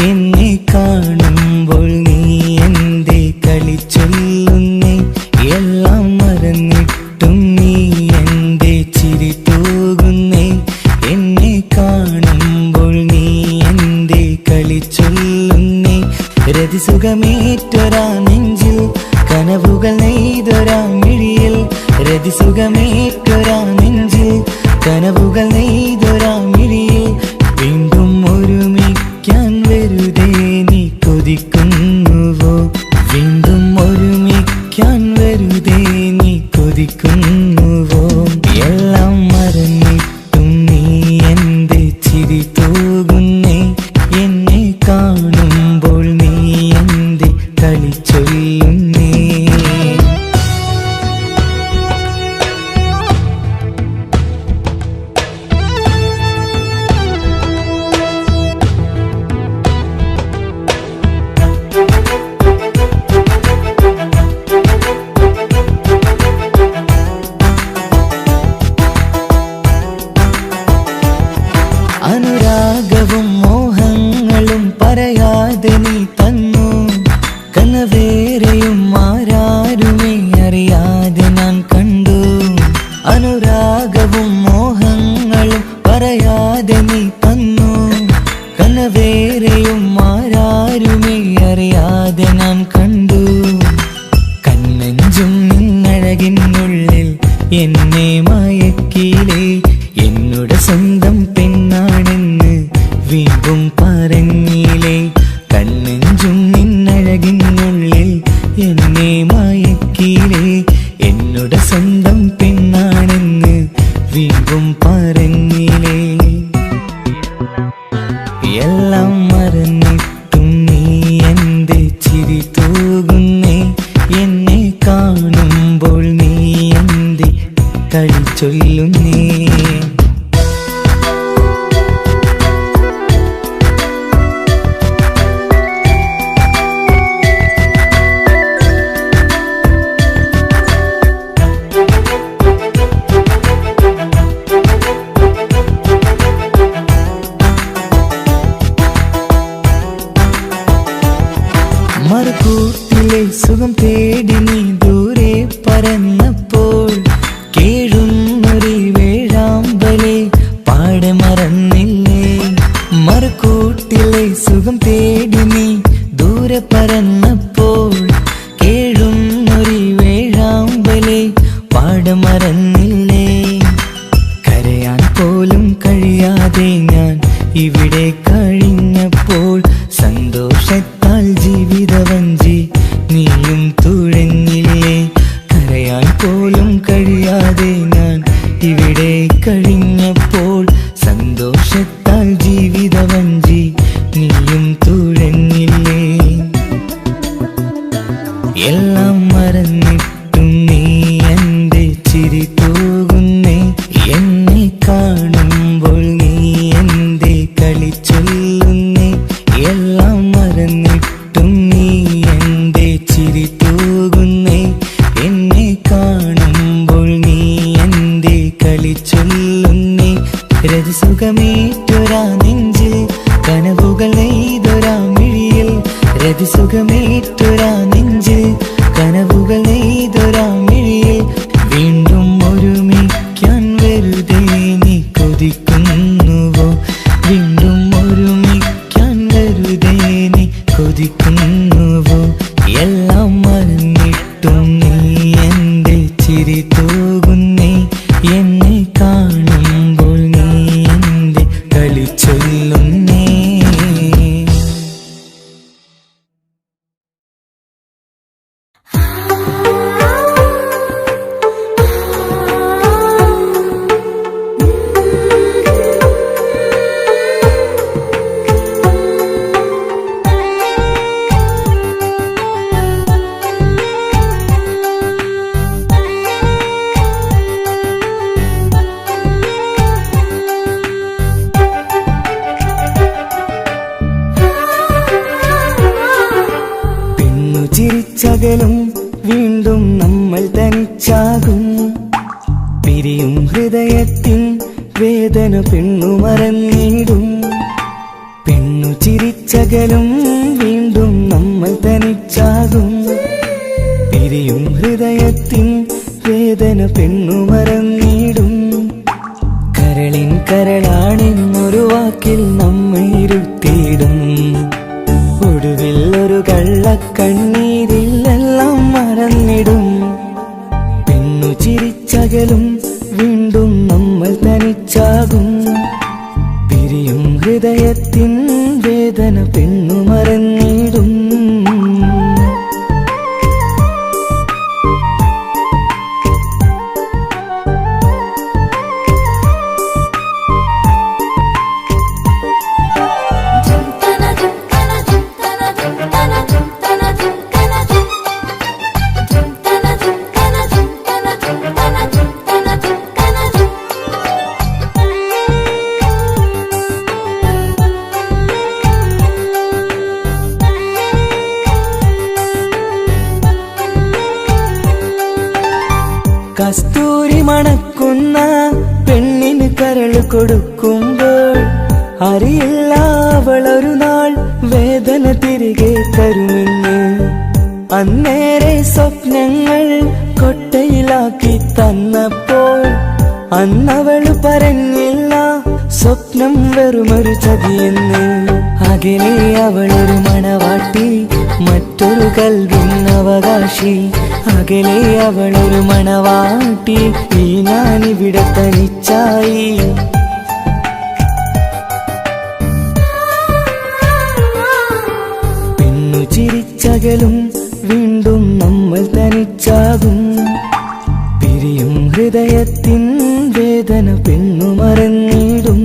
എന്നെ കാണുമ്പോൾ നീ എന്റെ കളി ചൊല്ലുന്നേ എല്ലാം മറന്നിട്ടും നീ എന്റെ ചിരി തൂകുന്നേ എന്നെ കാണുമ്പോൾ നീ എന്റെ കളി ചൊല്ലുന്നേ രതിസുഖമേറ്റൊരാ നെഞ്ചിൽ കനവുകൾ നെയ്തൊരാ മിഴിയിൽ രതിസുഖമേറ്റൊരാ നെഞ്ചിൽ കനവുകൾ നെയ്തൊരാ മിഴിയിൽ വീണ്ടും ഒരുമിക്കാൻ വെറുതെ നീ കൊതിക്കുന്നുവോ വീണ്ടും ഒരുമിക്കാൻ വെറുതെ നീ കൊതിക്കുന്നുവോ എല്ലാം മറന്നിട്ടും നീ എന്റെ ചിരി തൂകുന്നേ എന്നെ കാണുമ്പോൾ നീ എന്റെ കളി ചൊല്ലുന്നേ അനുരാഗവും മോഹങ്ങളും പറയാതെ നീ തന്നു കനവേറെയും ആരാരുമേ അറിയാതെ ഞാൻ കണ്ടു അനുരാഗവും മോഹങ്ങളും പറയാതെ നീ തന്നു കനവേറെയും ആരാരുമേ അറിയാതെ ഞാൻ കണ്ടു കണ്ണെഞ്ചും നിന്നഴകിനുള്ളിൽ എന്നെ മയക്കിലേ എന്നോട് സ്വന്തം പെണ്ണാണെന്ന് വീണ്ടും പറഞ്ഞില്ലേ കണ്ണെഞ്ചും നിന്നഴകിനുള്ളിൽ എന്നെ മയക്കിലേ എന്നോട് സ്വന്തം പെണ്ണാണെന്ന് വീണ്ടും പറഞ്ഞില്ലേ എല്ലാം മറന്നിട്ടും നീ എന്റെ ചിരി തൂകുന്നേ എന്നെ കാണുമ്പോൾ നീ എന്റെ കളി ചൊല്ലുന്നേ മറുകൂട്ടിലെ സുഖം തേടി നീ ദൂരെ പറന്നപ്പോൾ കേഴുന്നൊരു വേഴാമ്പലെ പാടെ മറന്നില്ലേ മറുകൂട്ടിലെ സുഖം തേടി നീ ദൂരെ പറന്നപ്പോൾ കേഴുന്നൊരു വേഴാമ്പലെ പാടെ മറന്നില്ലേ കരയാൻ പോലും കഴിയാതെ ഞാൻ ഇവിടെ കഴിഞ്ഞപ്പോൾ പോലും കഴിയാതെ ഞാൻ ഇവിടെ കഴിഞ്ഞപ്പോൾ സന്തോഷത്താൽ ജീവിതവഞ്ചി നീയും തുഴഞ്ഞില്ലേ. എല്ലാം മറന്നിട്ടും നീ എൻ്റെ ചിരി തൂകുന്നേ. എന്നെ കാണുമ്പോൾ നീ എൻ്റെ കളി ചൊല്ലുന്നേ. എല്ലാം മറന്നിട്ടും നീ എൻ്റെ ചിരി തൂകുന്നേ. എന്നെ കാണുമ്പോൾ നീ എൻ്റെ കളി ചൊല്ലുന്നേ. രതിസുഖമേറ്റൊരാ നെഞ്ചിൽ കനവുകൾ നെയ്തൊരാ മിഴിയിൽ. രതിസുഖമേറ്റൊരാ നെഞ്ചിൽ കനവുകൾ നെയ്തൊരാ മിഴിയിൽ. വീണ്ടും ഒരുമിക്കാൻ വെറുതെ നീ കൊതിക്കുന്നുവോ? വീണ്ടും ഒരുമിക്കാൻ വെറുതെ നീ കൊതിക്കുന്നുവോ? എല്ലാം മറന്നിട്ടും നീ എൻ്റെ ചിരി തൂകുന്നേ. എന്നെ കാണുമ്പോൾ നീ എൻ്റെ കളി ചൊല്ലുന്നേ. ചിരിച്ചകലും വീണ്ടും നമ്മൾ തനിച്ചാകും. പിരിയും ഹൃദയത്തിൻ വേദന പെണ്ണു മറന്നിടും. പെണ്ണു ചിരിച്ചകലും വീണ്ടും നമ്മൾ തനിച്ചാകും. പിരിയും ഹൃദയത്തിൻ വേദന പെണ്ണു മറന്നിടും. കരളിൻ കരളാണെന്നൊരു വാക്കിൽ നമ്മെ ഇരുത്തിയിടും. ഒടുവിൽ ഒരു കള്ളക്കണ്ണീരിലെല്ലാം മറന്നിടും. പെണ്ണു ചിരിച്ചകലും വീണ്ടും നമ്മൾ തനിച്ചാകും. പിരിയും ഹൃദയത്തിൻ വേദന പെണ്ണു മറന്നിടും. കസ്തൂരി മണക്കുന്ന പെണ്ണിന് കരൾ കൊടുക്കുമ്പോൾ അറിയില്ല അവളൊരു നാൾ വേദന തിരികെ തരുമെന്ന്. അന്നേരെ സ്വപ്നങ്ങൾ കൊട്ടയിലാക്കി തന്നപ്പോൾ അന്നവള് പറഞ്ഞില്ല സ്വപ്നം വെറുമൊരു ചതിയെന്ന്. അകലെ അവളൊരു മണവാട്ടി, മറ്റൊരു കൽവിൻ അവകാശി. അകലെ അവളൊരു മണവാട്ടി, ഈ ഞാനിവിടെ തനിച്ചായി. പെണ്ണു ചിരിച്ചകലും വീണ്ടും നമ്മൾ തനിച്ചാകും. പിരിയും ഹൃദയത്തിൻ വേദന പെണ്ണു മറന്നിടും.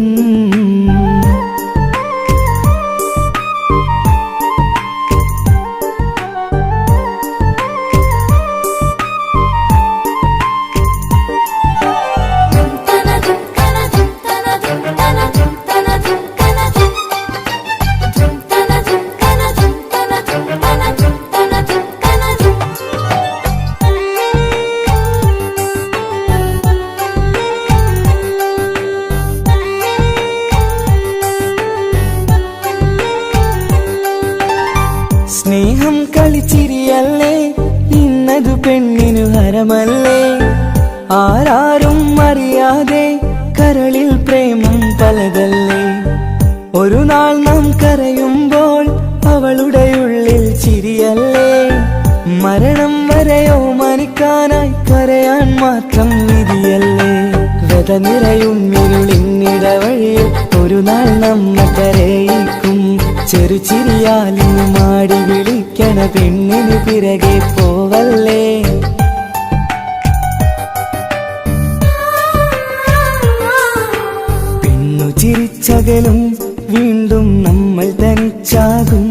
സ്നേഹം കളിച്ചിരിയല്ലേ ഇന്നതു പെണ്ണിനു ഹരമല്ലേ. ആരാരും അറിയാതെ കരളിൽ പ്രേമം പലതല്ലേ. ഒരു നാൾ നാം കരയുമ്പോൾ അവളുടെ ഉള്ളിൽ ചിരിയല്ലേ. മരണം വരെയോ മനിക്കാനായി കരയാൻ മാത്രം വിധിയല്ലേ. വ്യത നിറയും ഇരുളിന്നിടവഴിയിൽ ഒരു നാൾ നമ്മ കരയിക്കും. ചെറുചിരിയാലിന് മാടി വിളിക്കണ പെണ്ണിന് പിറകെ പോവല്ലേ. ചിരിച്ചകലും വീണ്ടും നമ്മൾ തനിച്ചാകും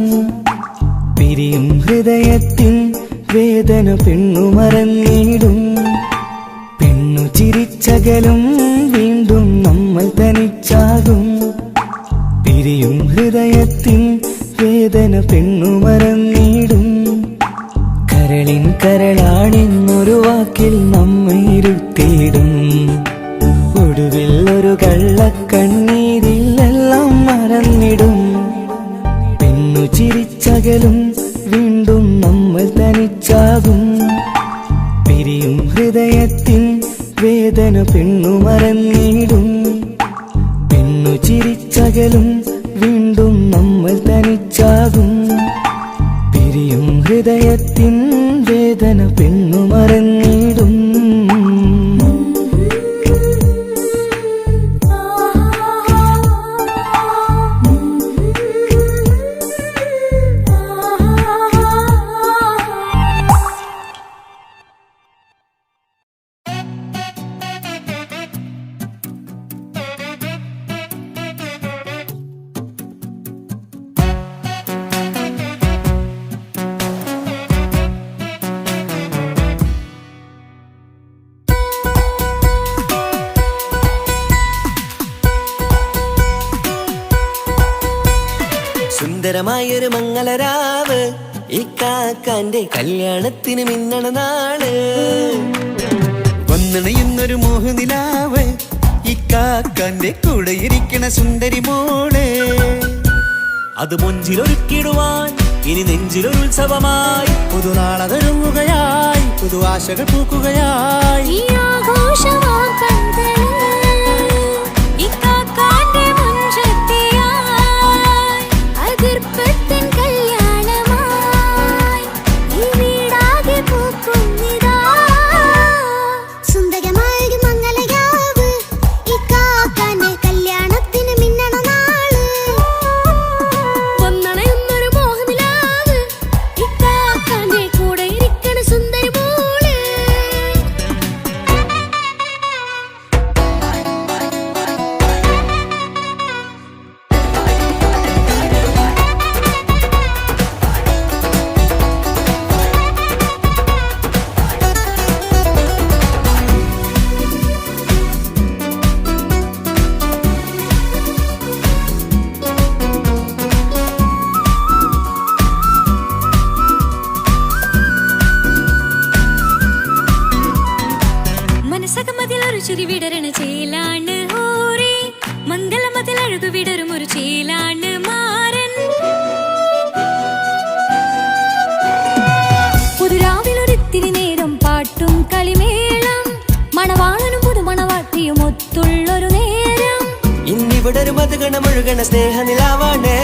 പിരിയും ഹൃദയത്തിൻ വേദന പെണ്ണു മറന്നിടും പെണ്ണു ചിരിച്ചകലും വീണ്ടും നമ്മൾ തനിച്ചാകും പിരിയും ഹൃദയത്തിൻ വേദന പെണ്ണു മറന്നിടും കരളിൻ കരളാണെന്നൊരു വാക്കിൽ നമ്മെ ഇരുത്തിയിടും ഒടുവിൽ ഒരു കള്ളക്കണ്ണീരിലെല്ലാം മറന്നിടും പെണ്ണു ചിരിച്ചകലും വീണ്ടും നമ്മൾ തനിച്ചാകും പിരിയും ഹൃദയത്തിൻ വേദന പെണ്ണു മറന്നിടും പെണ്ണു ചിരിച്ചകലും വീണ്ടും നമ്മൾ തനിച്ചാകും പിരിയും ഹൃദയത്തിൻ വേദന പെണ്ണു മറന്നിടും സുന്ദരമായൊരു മംഗളരാവ് ഈ കാക്കാന്റെ കല്യാണത്തിന് മിന്നണ നാള് വന്നണയുന്നൊരു മോഹനിലാവ് ഈ കാക്കാന്റെ കൂടെ ഇരിക്കണ സുന്ദരി മോള് അത് മൊഞ്ചിലൊരുക്കിടുവാൻ ഇനി നെഞ്ചിലൊരു ഉത്സവമായി പുതുനാളതൊരുങ്ങുകയായി പുതു ആശകൾ പൂക്കുകയായി മുഴുകണ സ്നേഹനിലാവാണേ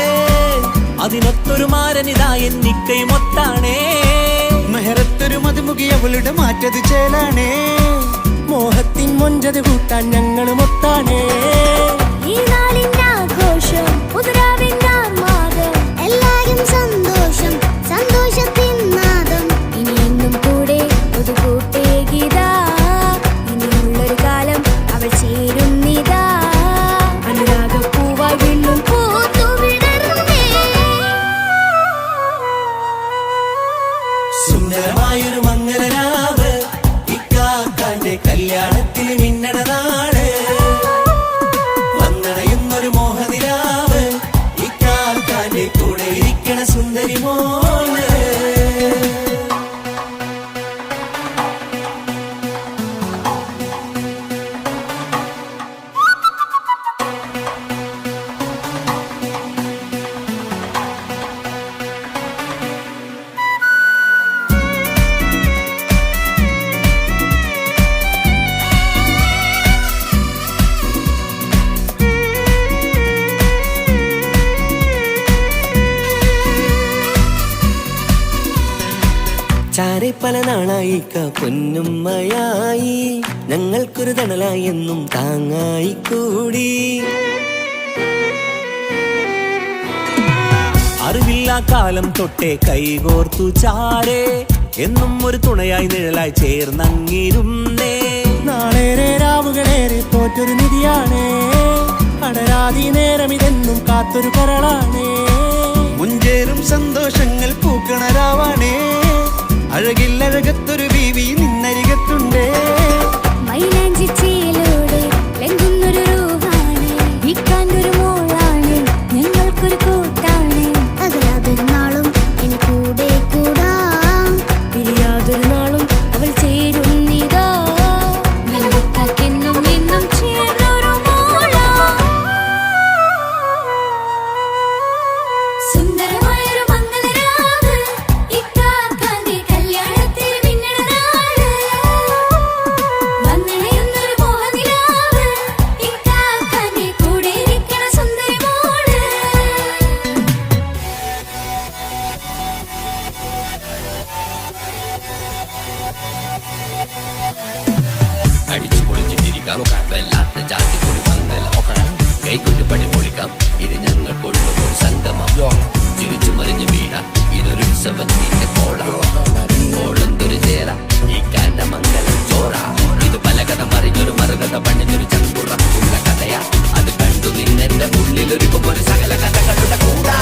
അതിനൊത്തൊരു മാരനിതാ എന്നിക്കൈമൊത്താണേ മെഹറത്തൊരു മധുമുഖി അവളുടെ മാറ്റത് ചേലാണേ മോഹത്തിൻ മൊഞ്ചത് കൂട്ടാൻ ഞങ്ങളും ഒത്താണേ ഈ നാളിന്റെ ആഘോഷം പുതുരാവിന്റെ ആർമാദം എല്ലാരും സന്തോഷം സന്തോഷത്തിൻ നാദം ഇനി എന്നും കൂടെ പുതുകൂട്ടേ ഗീതാ ഇനിയുള്ളൊരു കാലം അവൾ ചേരുന്നിതാ സുന്ദരമായൊരു മംഗളരാവ് ഇക്കാക്കാന്റെ കല്യാണത്തിന് മിന്നണ നാള് വന്നണയുന്നൊരു മോഹനിലാവ് ഇക്കാക്കാന്റെ കൂടെ ഇരിക്കണ സുന്ദരി മോള് ചാരെ പല നാളായി പൊന്നുമ്മയായി ഞങ്ങൾക്കൊരു തണലായി എന്നും താങ്ങായി കൂടി അറിവില്ലാ കാലം തൊട്ടേ കൈകോർത്തു ചാരേ എന്നും ഒരു തുണയായി നിഴലായി ചേർന്നങ്ങിരുന്നേ നാളേറെ രാവുകളേറെ തോറ്റൊരു നിധിയാണേ അടരാതി നേരം വല്ലാത്തൊരു കരളാണേ. മുഞ്ചേറും സന്തോഷങ്ങൾ പൂക്കണരാവാണേ. അഴകില്ലഴകത്തൊരു ബീവി നിന്നരികത്തുണ്ടേ. മൈലാഞ്ചി ചേലോടെ ലംഘുന്നൊരു റൂഹാണ്. വിക്കാണ്ടൊരു മോളാണ്, ഞങ്ങൾക്കൊരു കൂട്ടാണ്. അകലാതൊരു നാളും ഇനി കൂടെ കൂടാം. പിരിയാതൊരു നാളും അവൾ ചേരുന്നിതാ. നൽകാക്കെന്നും എന്നും ചേർന്നൊരു മോളാ. സുന്ദരമായൊരു മംഗളരാവ്, ഇക്കാക്കാന്റെ കല്യാണത്തിന് മിന്നണ നാള്. വന്നണയുന്നൊരു മോഹനിലാവ്, ഇക്കാക്കാന്റെ കൂടെ ഇരിക്കണ സുന്ദരി മോള്. അടിച്ചു പൊളിച്ചിട്ടിരിക്കാം, കടലാത്ത ജാതി പൊളി പന്തൽ ഓക്കണം, കൈകൊണ്ട് പണി പൊളിക്കാം. ഇത് ഞങ്ങൾ കൊണ്ടുപോകും സംഗമം. ചിരിച്ചു മറിഞ്ഞു വീണ ഇതൊരു ഉത്സവത്തിന്റെ കോളന്തൊരു ചേര, ഈ കാണ്ട മംഗലം ചോറ. ഇത് പലകഥ മറിഞ്ഞൊരു മറുകഥ പണിഞ്ഞൊരു ചങ്കുറപ്പുള്ള കഥയാ. അത് കണ്ടു നിന്നെന്റെ ഉള്ളിലൊരുക്കുമ്പോൾ സകല കഥകളുടെ കൂടാ.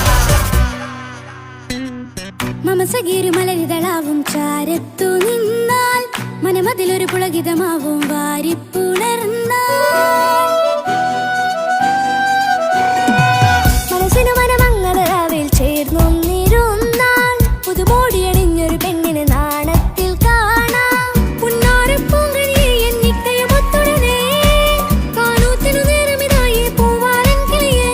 മമസഗീരു മലരിതളാവും ചാരത്തു നിന്നാൽ, മനമതിലൊരു പുളകിതമാവും വാരിപ്പുണർന്നാൽ. മനസ്സിനു മനമംഗളരാവിൽ ചേർന്നൊന്നിരുന്നാൽ, പുതുമോടിയണിഞ്ഞൊരു പെണ്ണിന് നാണത്തിൽ കാണാം. പുന്നാരപ്പൂങ്കണിയെ എണ്ണിക്കയുമൊത്തുടനെ, കാനൂത്തിനു നേരമിതായി പൂവാലൻ കിളിയേ.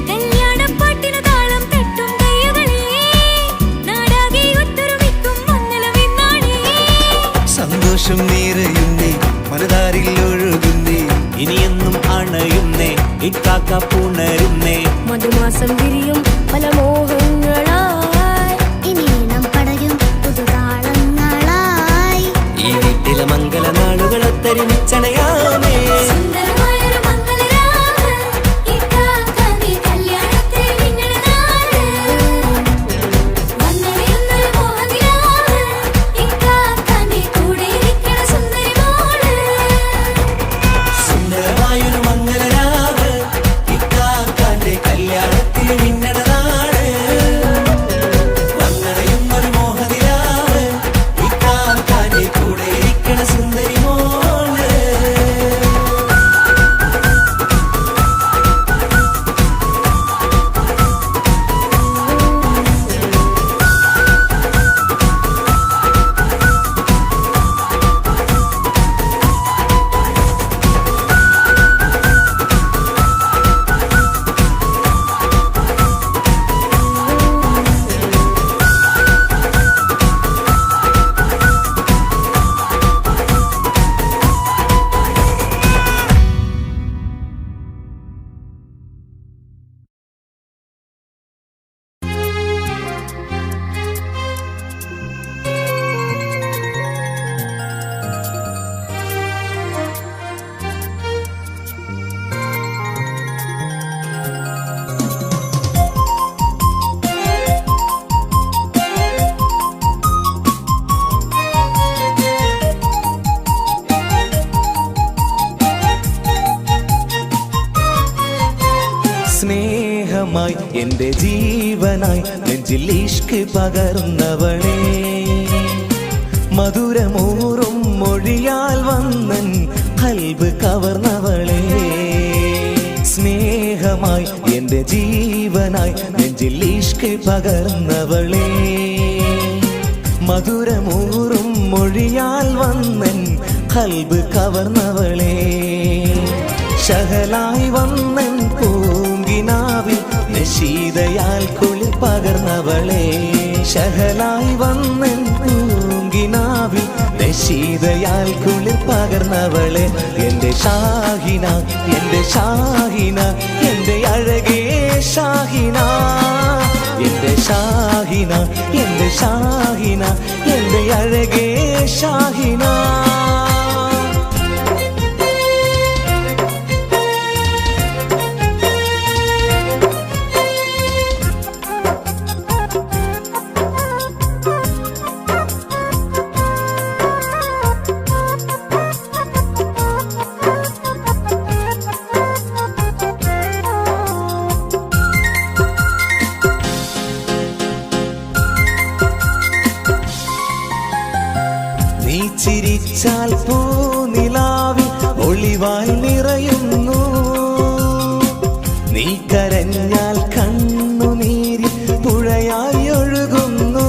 കല്യാണപ്പാട്ടിനു താളം തട്ടും കയ്യുകളേ, നാടാകെ ഒത്തൊരുമിക്കും മംഗളമെന്നാണേ. സന്തോഷം നിറയുന്നേ, മനതാരിൽ ഒഴുകുന്നേ. ഇനിയെന്നും അണയുന്നേ, ഇക്കാക്ക പുണരുന്നേ. മധുമാസം വിരിയും പല മോഹങ്ങളായി. ഇനി നാം പടരും പുതുതാളങ്ങളായി. ഈ വീട്ടിലെ മംഗല നാളുകളൊത്തൊരുമിച്ചണയാമേ. സുന്ദരമായൊരു മംഗളരാവ്, ഇക്കാക്കാന്റെ കല്യാണത്തിന് മിന്നണ നാള്. വന്നണയുന്നൊരു മോഹനിലാവ്, ഇക്കാക്കാന്റെ കൂടെ ഇരിക്കണ സുന്ദരി മോള്. സുന്ദരമായൊരു മംഗലരാവ്, ഇക്കാക്കാന്റെ കല്യാണത്തിന് മിന്നണ നാള്. വന്നണയുന്നൊരു മോഹനിലാവ്, ഇക്കാക്കാന്റെ കൂടെ ഇരിക്കണ സുന്ദരി മോള്. സ്നേഹമായി എന്റെ ജീവനായി നെഞ്ചിൽ ഇഷ്ക് പകർന്നവളേ. മധുരമൂറും മൊഴിയാൽ വന്നൻ കൽബ് കവർന്നവളേ. സ്നേഹമായി എന്റെ ജീവനായി നെഞ്ചിൽ ഇഷ്ക് പകർന്നവളേ. മധുരമൂറും മൊഴിയാൽ വന്നൻ കൽബ് കവർന്നവളേ. ശഹലായി വന്നൻ പൂങ്കിനാവിൽ നശീതയാൽ കുളിർ പകർന്നവളേ. ശഹലായി വന്നൻ പൂങ്കിനാവിൽ നശീതയാൽ കുളിർ പകർന്നവളെ. എന്റെ ഷാഹിന, എന്റെ ഷാഹിന, എന്റെ അഴകേ ഷാഹിന. എന്റെ ഷാഹിന, എന്റെ ഷാഹിന, എന്റെ അഴകേ ഷാഹിന. ഒളിവായി നിറയുന്നു. നീ കരഞ്ഞാൽ കണ്ണുനീരിൽ പുഴയായി ഒഴുകുന്നു.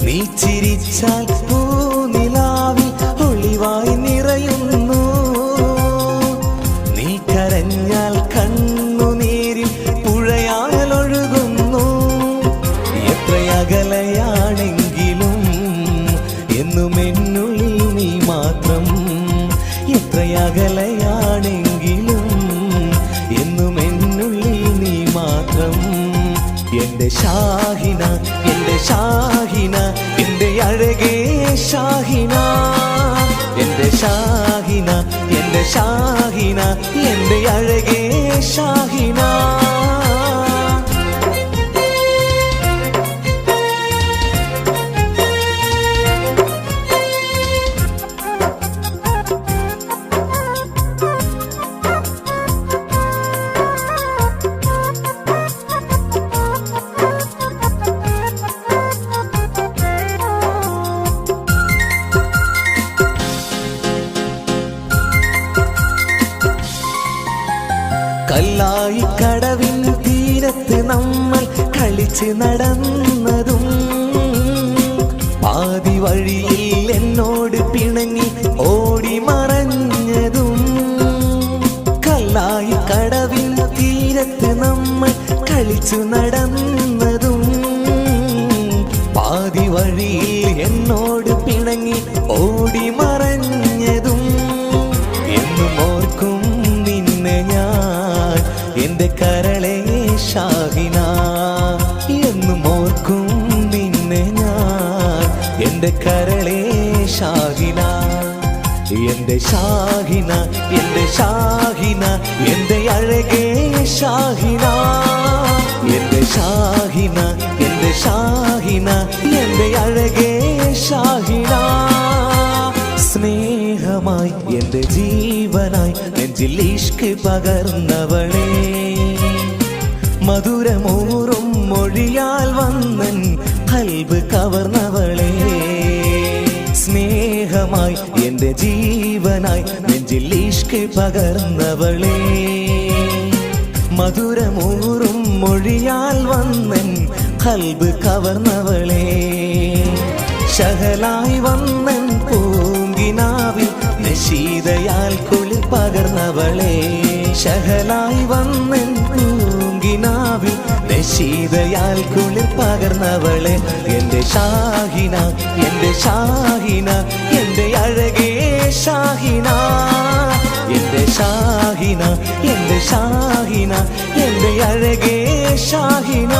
നീ ചിരിച്ചാൽ പൂനിലാവിൽ ഒളിവായി നിറയുന്നു. നീ കരഞ്ഞാൽ കണ്ണുനീരിൽ പുഴയാൽ ഒഴുകുന്നു. എത്രയകലയാണെങ്കിലും എന്നും എന്നുള്ളിൽ നീ മാത്രം. എത്രയകലയാണെങ്കിലും എന്നും എന്നുള്ളിൽ നീ മാത്രം. എന്റെ ഷാഹിന, എന്റെ ഷാഹിന, എന്റെ അഴകേ ഷാഹിന. എന്റെ ഷാഹിന, എന്റെ ഷാഹിന, എന്റെ അഴകേ ഷാഹിന. കല്ലായി കടവിൻ തീരത്ത് നമ്മൾ കളിച്ച് നടന്നതും പാതി വഴിയിൽ എന്നോട് പിണങ്ങി ഓടി മറഞ്ഞതും. കല്ലായി കടവിൻ തീരത്ത് നമ്മൾ കളിച്ചു നടന്നതും പാതി വഴിയിൽ എന്നോട് പിണങ്ങി ഓടി മറഞ്ഞതും. എന്നും ഓർക്കും നിന്നെ ഞാൻ എന്റെ കരളേ ഷാഹിന. എന്നും ഓർക്കും നിന്നെ ഞാൻ എന്റെ കരളേ ഷാഹിന. എന്റെ ഷാഹിന, എന്റെ ഷാഹിന, എന്റെ അഴകേ ഷാഹിന. എന്റെ ഷാഹിന, എന്റെ ഷാഹിന, എന്റെ അഴകേ ഷാഹിന. സ്നേഹമായി എന്റെ ജീവനായി നെഞ്ചിൽ ഇഷ്ക് പകർന്നവളെ. മധുരമൂറും മൊഴിയാൽ വന്നൻ ഖൽബ് കവർന്നവളെ. സ്നേഹമായി എന്റെ ജീവനായി നെഞ്ചിൽ ഇഷ്ക് പകർന്നവളെ. മധുരമൂറും മൊഴിയാൽ വന്നൻ ഖൽബ് കവർന്നവളെ. ശഹലായി വന്നൻ പൂങ്കിനാവിൽ നശീതയാൽ കുളിർ പകർന്നവളെ. ശഹലായി വന്നൻ പൂങ്കിനാവിൽ നശീതയാൽ കുളിർ പകർന്നവളെ. എന്റെ ഷാഹിന, എന്റെ ഷാഹിന, എന്റെ അഴകേ ഷാഹിന. എന്റെ ഷാഹിന, എന്റെ ഷാഹിന, എന്റെ അഴകേ ഷാഹിന.